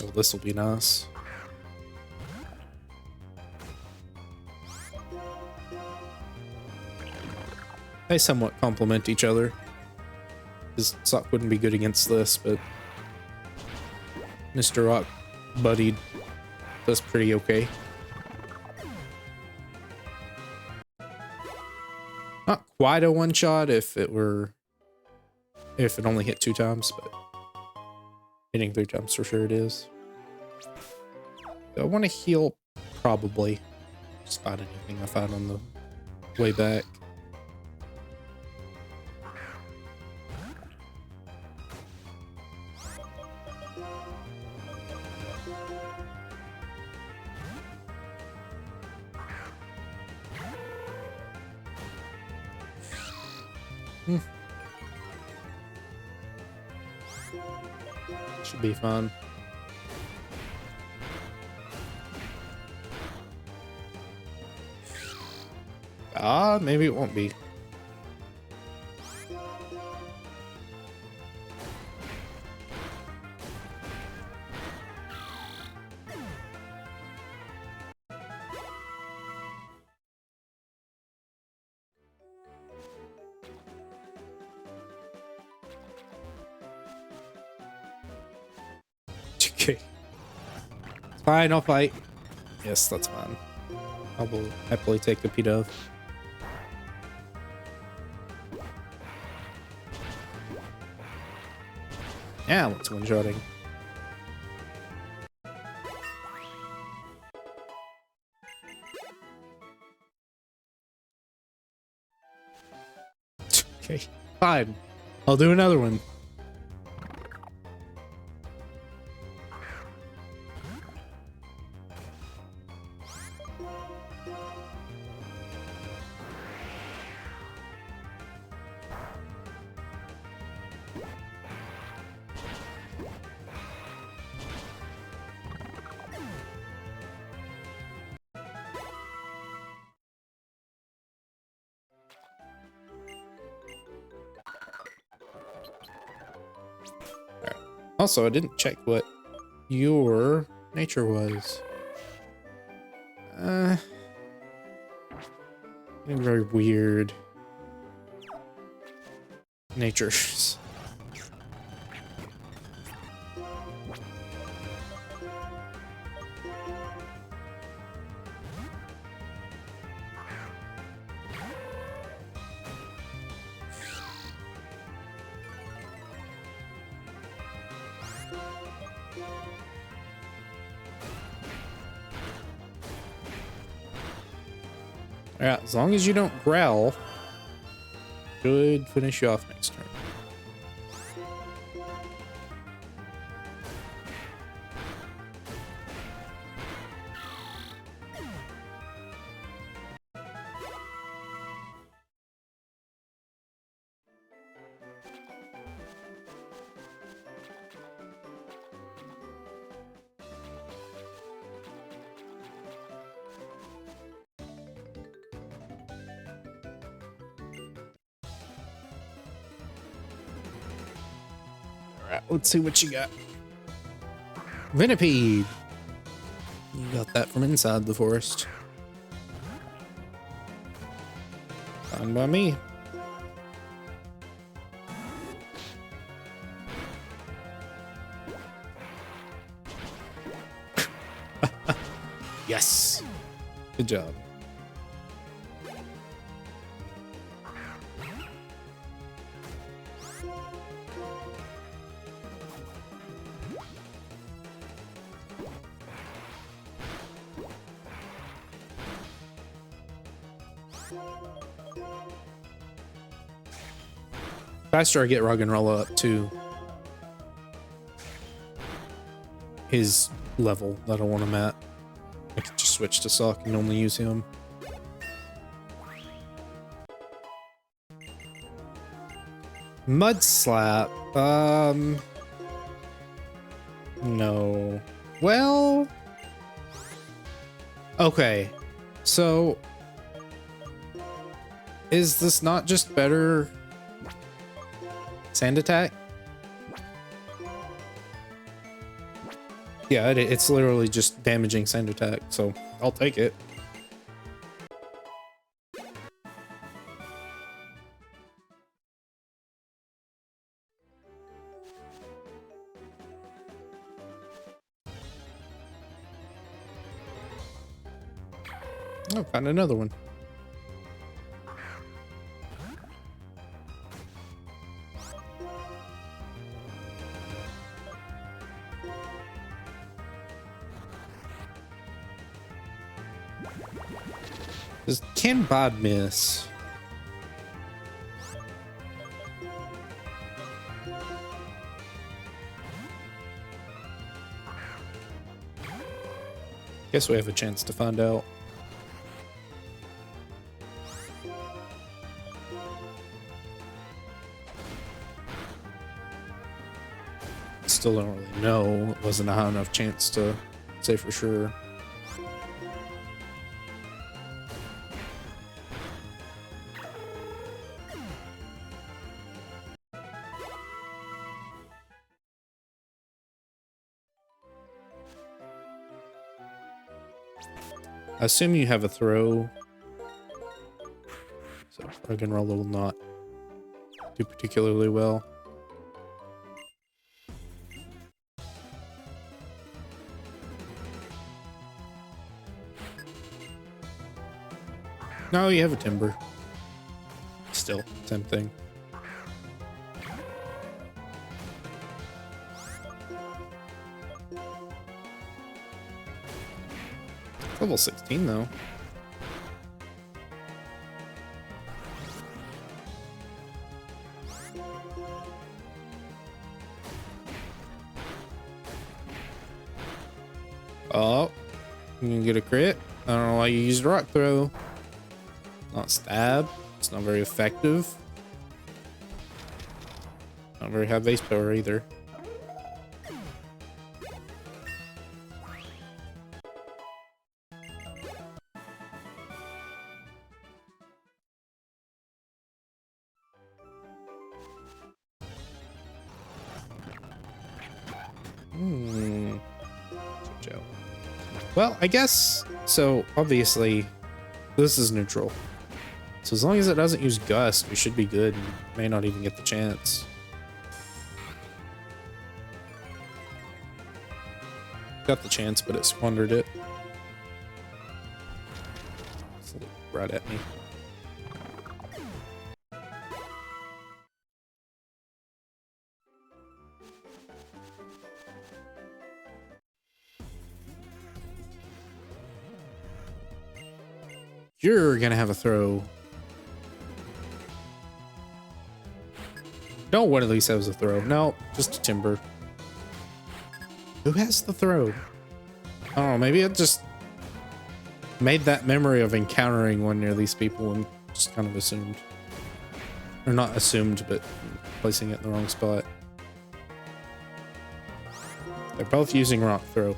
Oh, this will be nice. They somewhat complement each other. His Sock wouldn't be good against this, but Mr. Rock Buddy does pretty okay. Not quite a one shot if it only hit 2 times, but hitting 3 times for sure it is. Do I want to heal? Probably. Just find anything I found on the way back. Should be fun. Maybe it won't be. Okay. It's fine, I'll fight. Yes, that's fine. I will happily take the P-Dove. Yeah, what's one-shotting? Okay, fine. I'll do another one. Also, I didn't check what your nature was. Very weird natures. Yeah, as long as you don't growl, should finish you off next turn. Alright, let's see what you got. Venipede. You got that from inside the forest. Fine by me. Yes. Good job. Faster I get Rug and Roll up to his level that I want him at. I can just switch to Sock and only use him. Mud Slap. No. Well. Okay. So. Is this not just better Sand Attack? Yeah, it's literally just damaging Sand Attack, so I'll take it. Oh, found another one. Can Bod miss? Guess we have a chance to find out. Still don't really know. It wasn't a high enough chance to say for sure. I assume you have a throw, so Rug and Roll will not do particularly well. No, you have a Timber. Still, same thing. Level 16 though. Oh, you can get a crit. I don't know why you used Rock Throw. Not Stab. It's not very effective. Not very high base power either. Well, I guess so. Obviously, this is neutral. So as long as it doesn't use Gust, we should be good and may not even get the chance. Got the chance, but it squandered it. It's right at me. You're gonna have a throw. No one at least has a throw. No, just a Timber. Who has the throw? I don't know, maybe it just made that memory of encountering one near these people and just kind of assumed. Or not assumed, but placing it in the wrong spot. They're both using Rock Throw.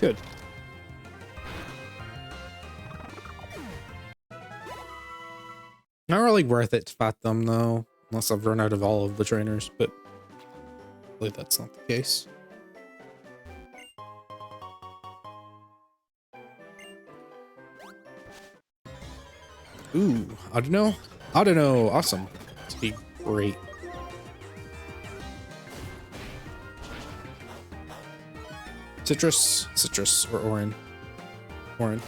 Good. Not really worth it to fight them though, unless I've run out of all of the trainers, but I believe that's not the case. Ooh, I don't know. I don't know. Awesome. This would be great. Citrus, or orange. Orange.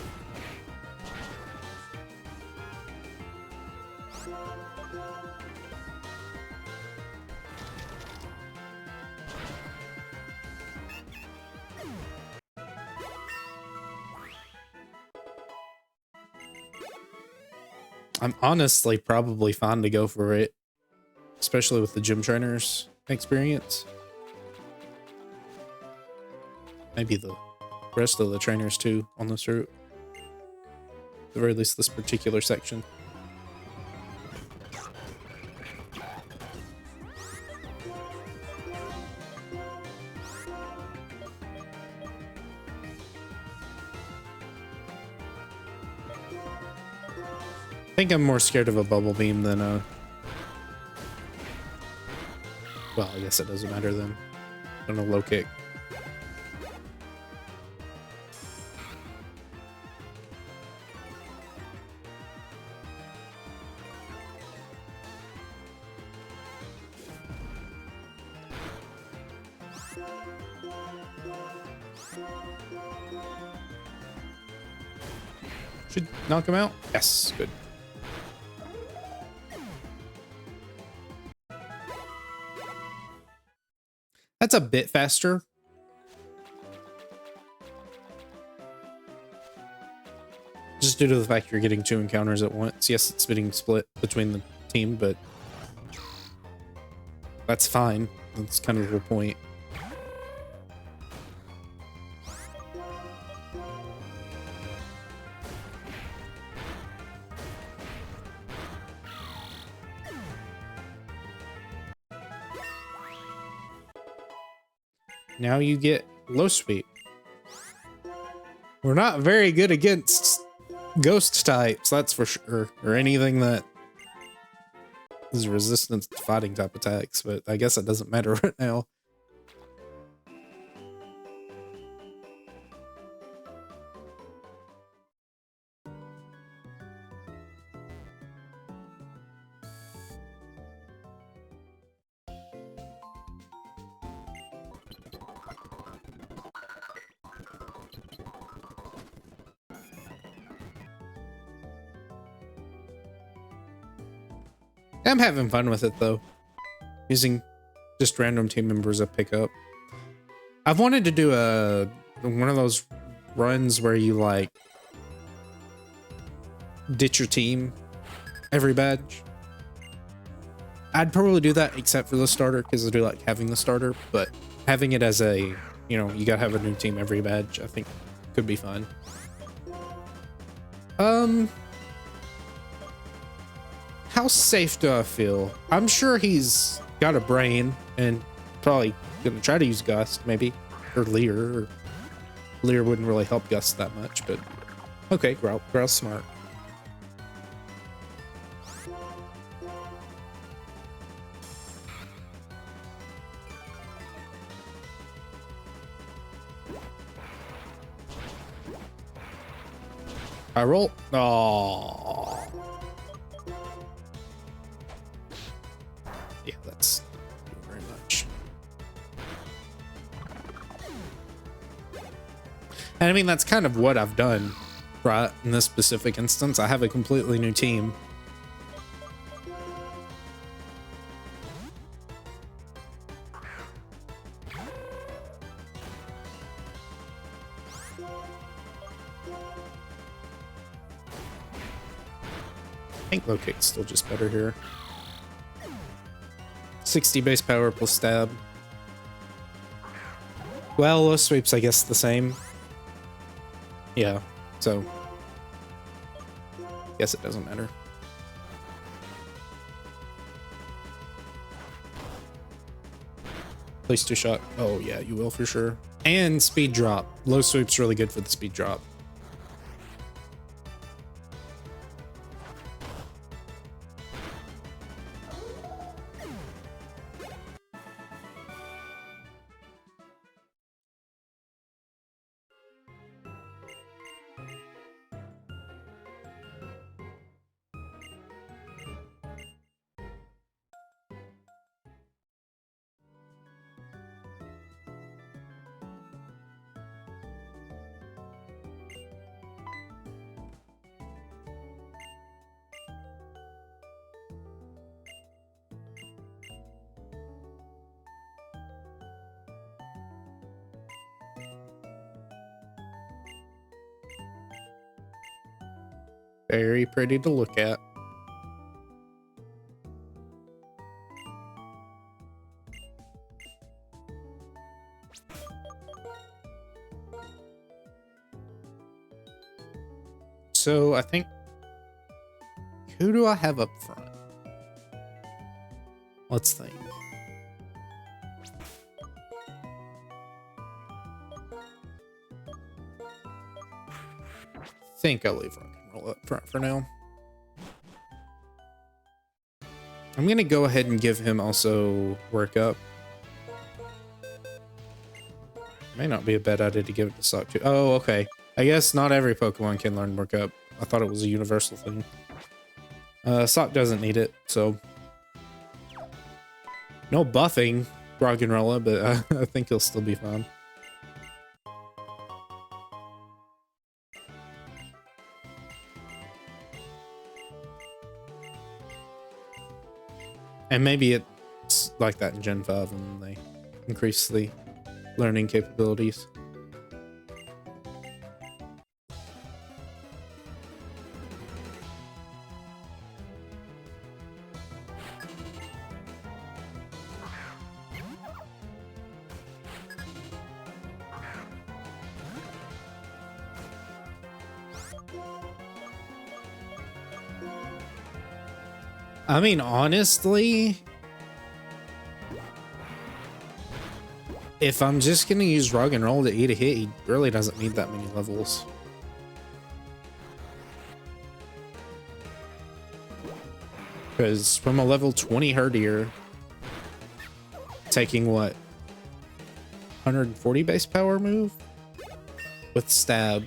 I'm honestly probably fine to go for it, especially with the gym trainers experience. Maybe the rest of the trainers too on this route. At the very least, this particular section. I think I'm more scared of a bubble beam than a... Well, I guess it doesn't matter then. Than a low kick. Should knock him out. Yes, good. That's a bit faster. Just due to the fact you're getting 2 encounters at once. Yes, it's being split between the team, but that's fine. That's kind of the point. Now you get low sweep. We're not very good against ghost types, that's for sure. Or anything that is resistant to fighting type attacks, but I guess it doesn't matter right now. I'm having fun with it though, using just random team members I pick up. I've wanted to do one of those runs where you like ditch your team every badge. I'd probably do that except for the starter because I do like having the starter, but having it as a, you know, you gotta have a new team every badge, I think could be fun. How safe do I feel? I'm sure he's got a brain and probably gonna try to use Gust, maybe. Or Leer. Leer wouldn't really help Gust that much, but okay, Growl's smart. I roll. Oh. Yeah, that's not very much. And I mean, that's kind of what I've done, right? In this specific instance, I have a completely new team. I think low kick's still just better here. 60 base power plus stab. Well, low sweep's I guess the same. Yeah, so guess it doesn't matter. Place 2 shot. Oh yeah, you will for sure. And speed drop. Low sweep's really good for the speed drop. Very pretty to look at. So I think, who do I have up front? Let's think. I think I'll leave rock and roll up front for now. I'm gonna go ahead and give him also work up. May not be a bad idea to give it to Sock too. Oh, okay. I guess not every Pokemon can learn work up. I thought it was a universal thing. Sock doesn't need it, so no buffing Roggenrola, but I think he'll still be fine. And maybe it's like that in Gen 5 and they increase the learning capabilities. I mean, honestly, if I'm just gonna use Rug and Roll to eat a hit, he really doesn't need that many levels. Because from a level 20 Herdier, taking what, 140 base power move with stab,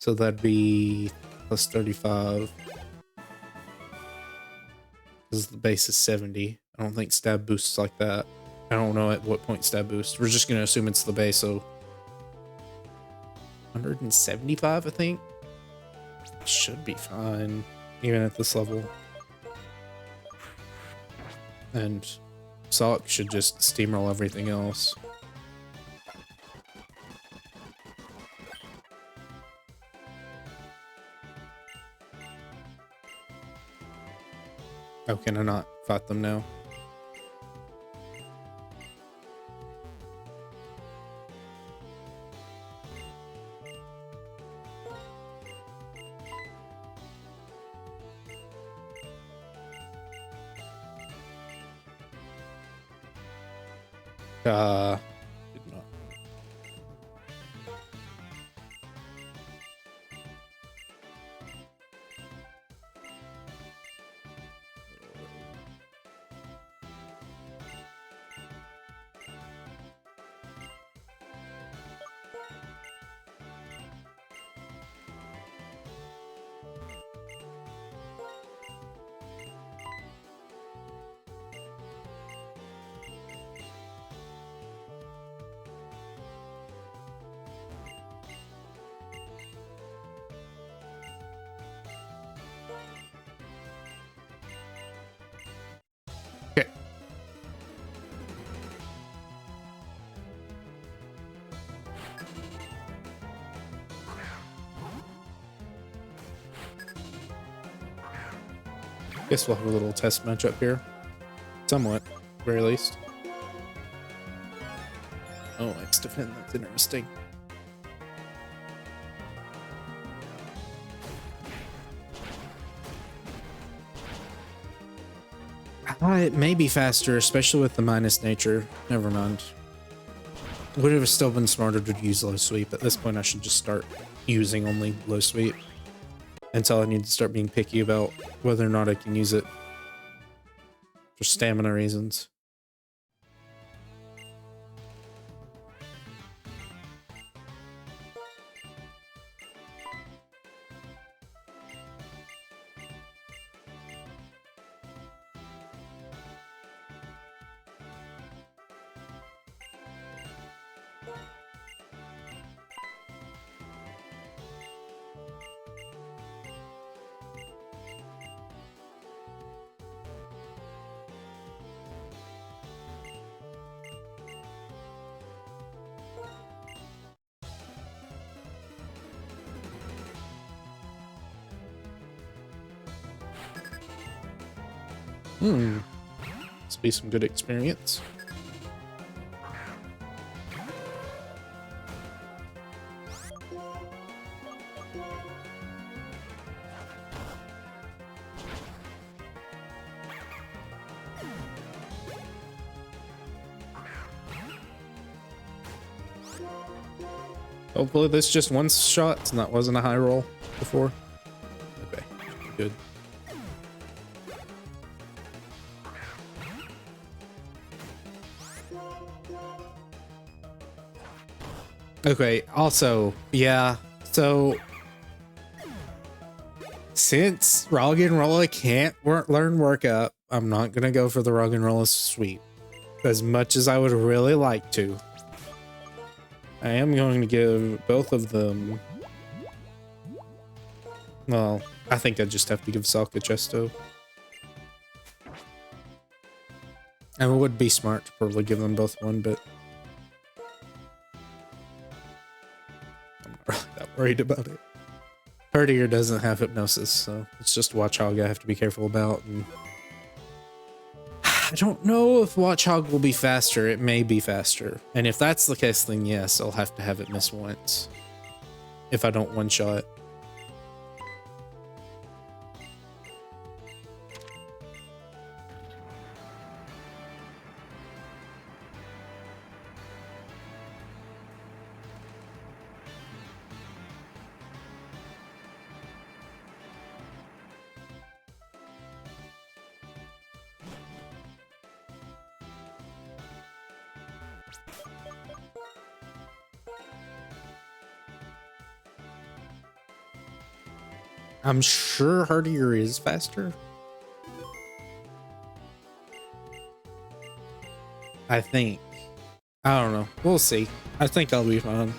so that'd be plus 35. Because the base is 70. I don't think stab boosts like that. I don't know at what point stab boosts. We're just gonna assume it's the base, so 175, I think. Should be fine, even at this level. And Sock should just steamroll everything else. Oh, can I not fight them now? Did not. Okay. Guess we'll have a little test match up here. Somewhat, very least. Oh, X defend, that's interesting. It may be faster, especially with the minus nature. Never mind. Would have still been smarter to use low sweep. At this point, I should just start using only low sweep until I need to start being picky about whether or not I can use it for stamina reasons. This will be some good experience. Hopefully this just one shot and that wasn't a high roll before. Okay, good. Okay, also, yeah, so since Roggenrola can't learn work up, I'm not gonna go for the Roggenrola sweep as much as I would really like to. I am going to give both of them. Well, I think I just have to give Salka Chesto. And it would be smart to probably give them both one, but I'm not really that worried about it. Herdier doesn't have hypnosis, so it's just Watchog I have to be careful about. And I don't know if Watchog will be faster. It may be faster. And if that's the case, then yes, I'll have to have it miss once. If I don't one-shot. I'm sure Herdier is faster. I think. I don't know. We'll see. I think I'll be fine.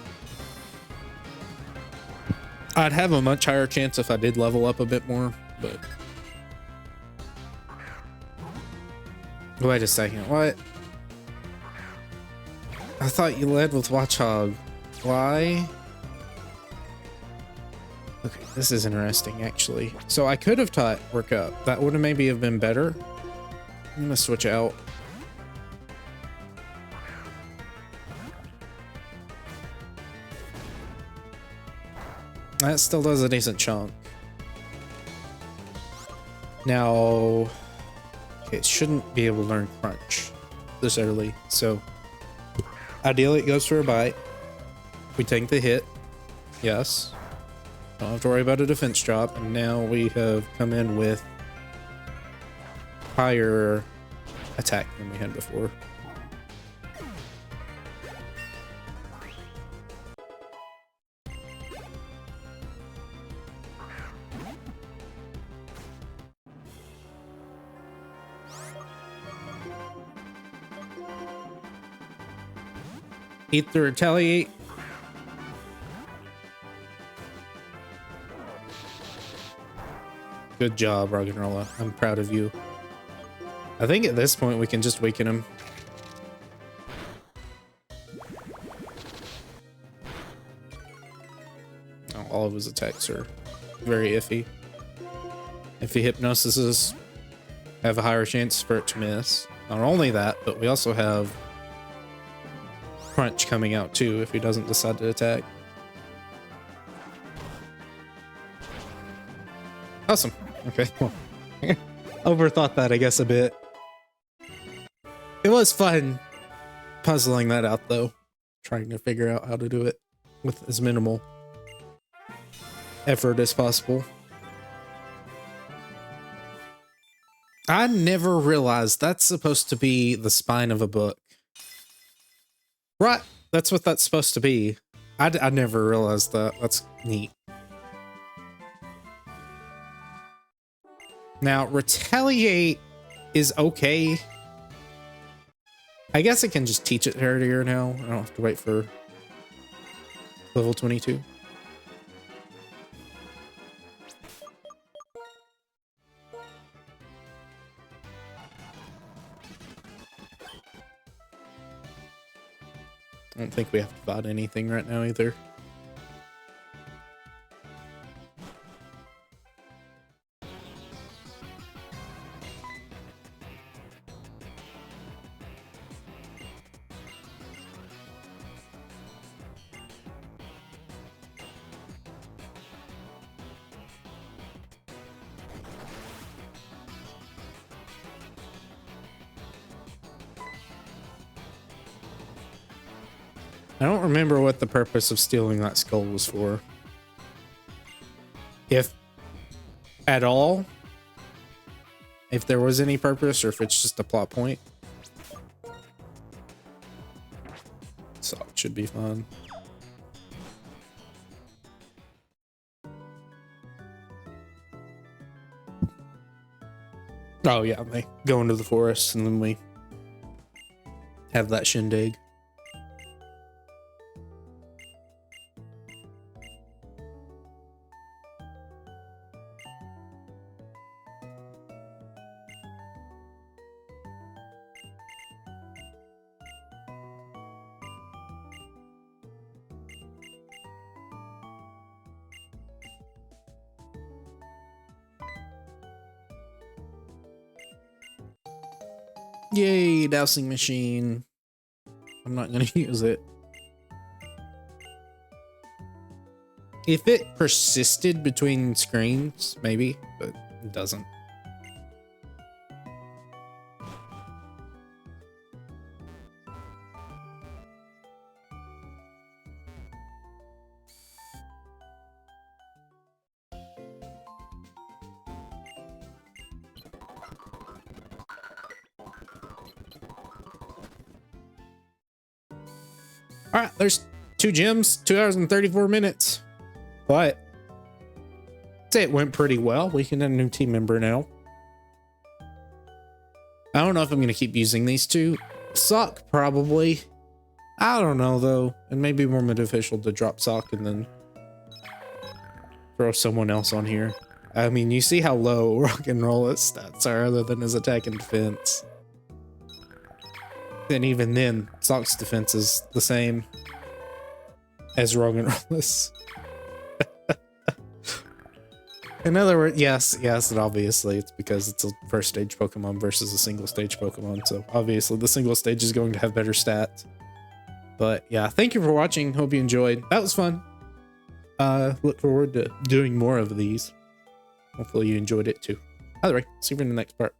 I'd have a much higher chance if I did level up a bit more, but... Wait a second. What? I thought you led with Watchog. Why? Okay, this is interesting, actually. So I could have taught work up. That would have maybe have been better. I'm gonna switch out. That still does a decent chunk. Now, okay, it shouldn't be able to learn crunch this early. So ideally it goes for a bite. We take the hit. Yes. Don't have to worry about a defense drop, and now we have come in with higher attack than we had before. Eat the retaliate. Good job, Roggenrola. I'm proud of you. I think at this point we can just weaken him. Oh, all of his attacks are very iffy. If he hypnosises, have a higher chance for it to miss. Not only that, but we also have crunch coming out too if he doesn't decide to attack. Awesome. Okay. Well, overthought that, I guess, a bit. It was fun puzzling that out, though. trying to figure out how to do it with as minimal effort as possible. I never realized that's supposed to be the spine of a book. Right, that's what that's supposed to be. I never realized that. That's neat. Now, retaliate is okay. I guess I can just teach it earlier now. I don't have to wait for level 22. I don't think we have to buy anything right now either. I don't remember what the purpose of stealing that skull was for. If at all. If there was any purpose, or if it's just a plot point. So it should be fun. Oh yeah, they go into the forest and then we have that shindig. Yay, dowsing machine. I'm not gonna use it. If it persisted between screens, maybe, but it doesn't. All right, there's 2 gems, 2 hours and 34 minutes. But I'd say it went pretty well. We can add a new team member now. I don't know if I'm going to keep using these two. Sock, probably. I don't know, though. It may be more beneficial to drop Sock and then throw someone else on here. I mean, you see how low Rock and Roll's stats are other than his attack and defense. And even then, Sock's defense is the same as Rock and Roll's. In other words, yes, and obviously it's because it's a first stage Pokemon versus a single stage Pokemon. So obviously the single stage is going to have better stats. But yeah, thank you for watching. Hope you enjoyed. That was fun. Look forward to doing more of these. Hopefully you enjoyed it too. Either way, see you in the next part.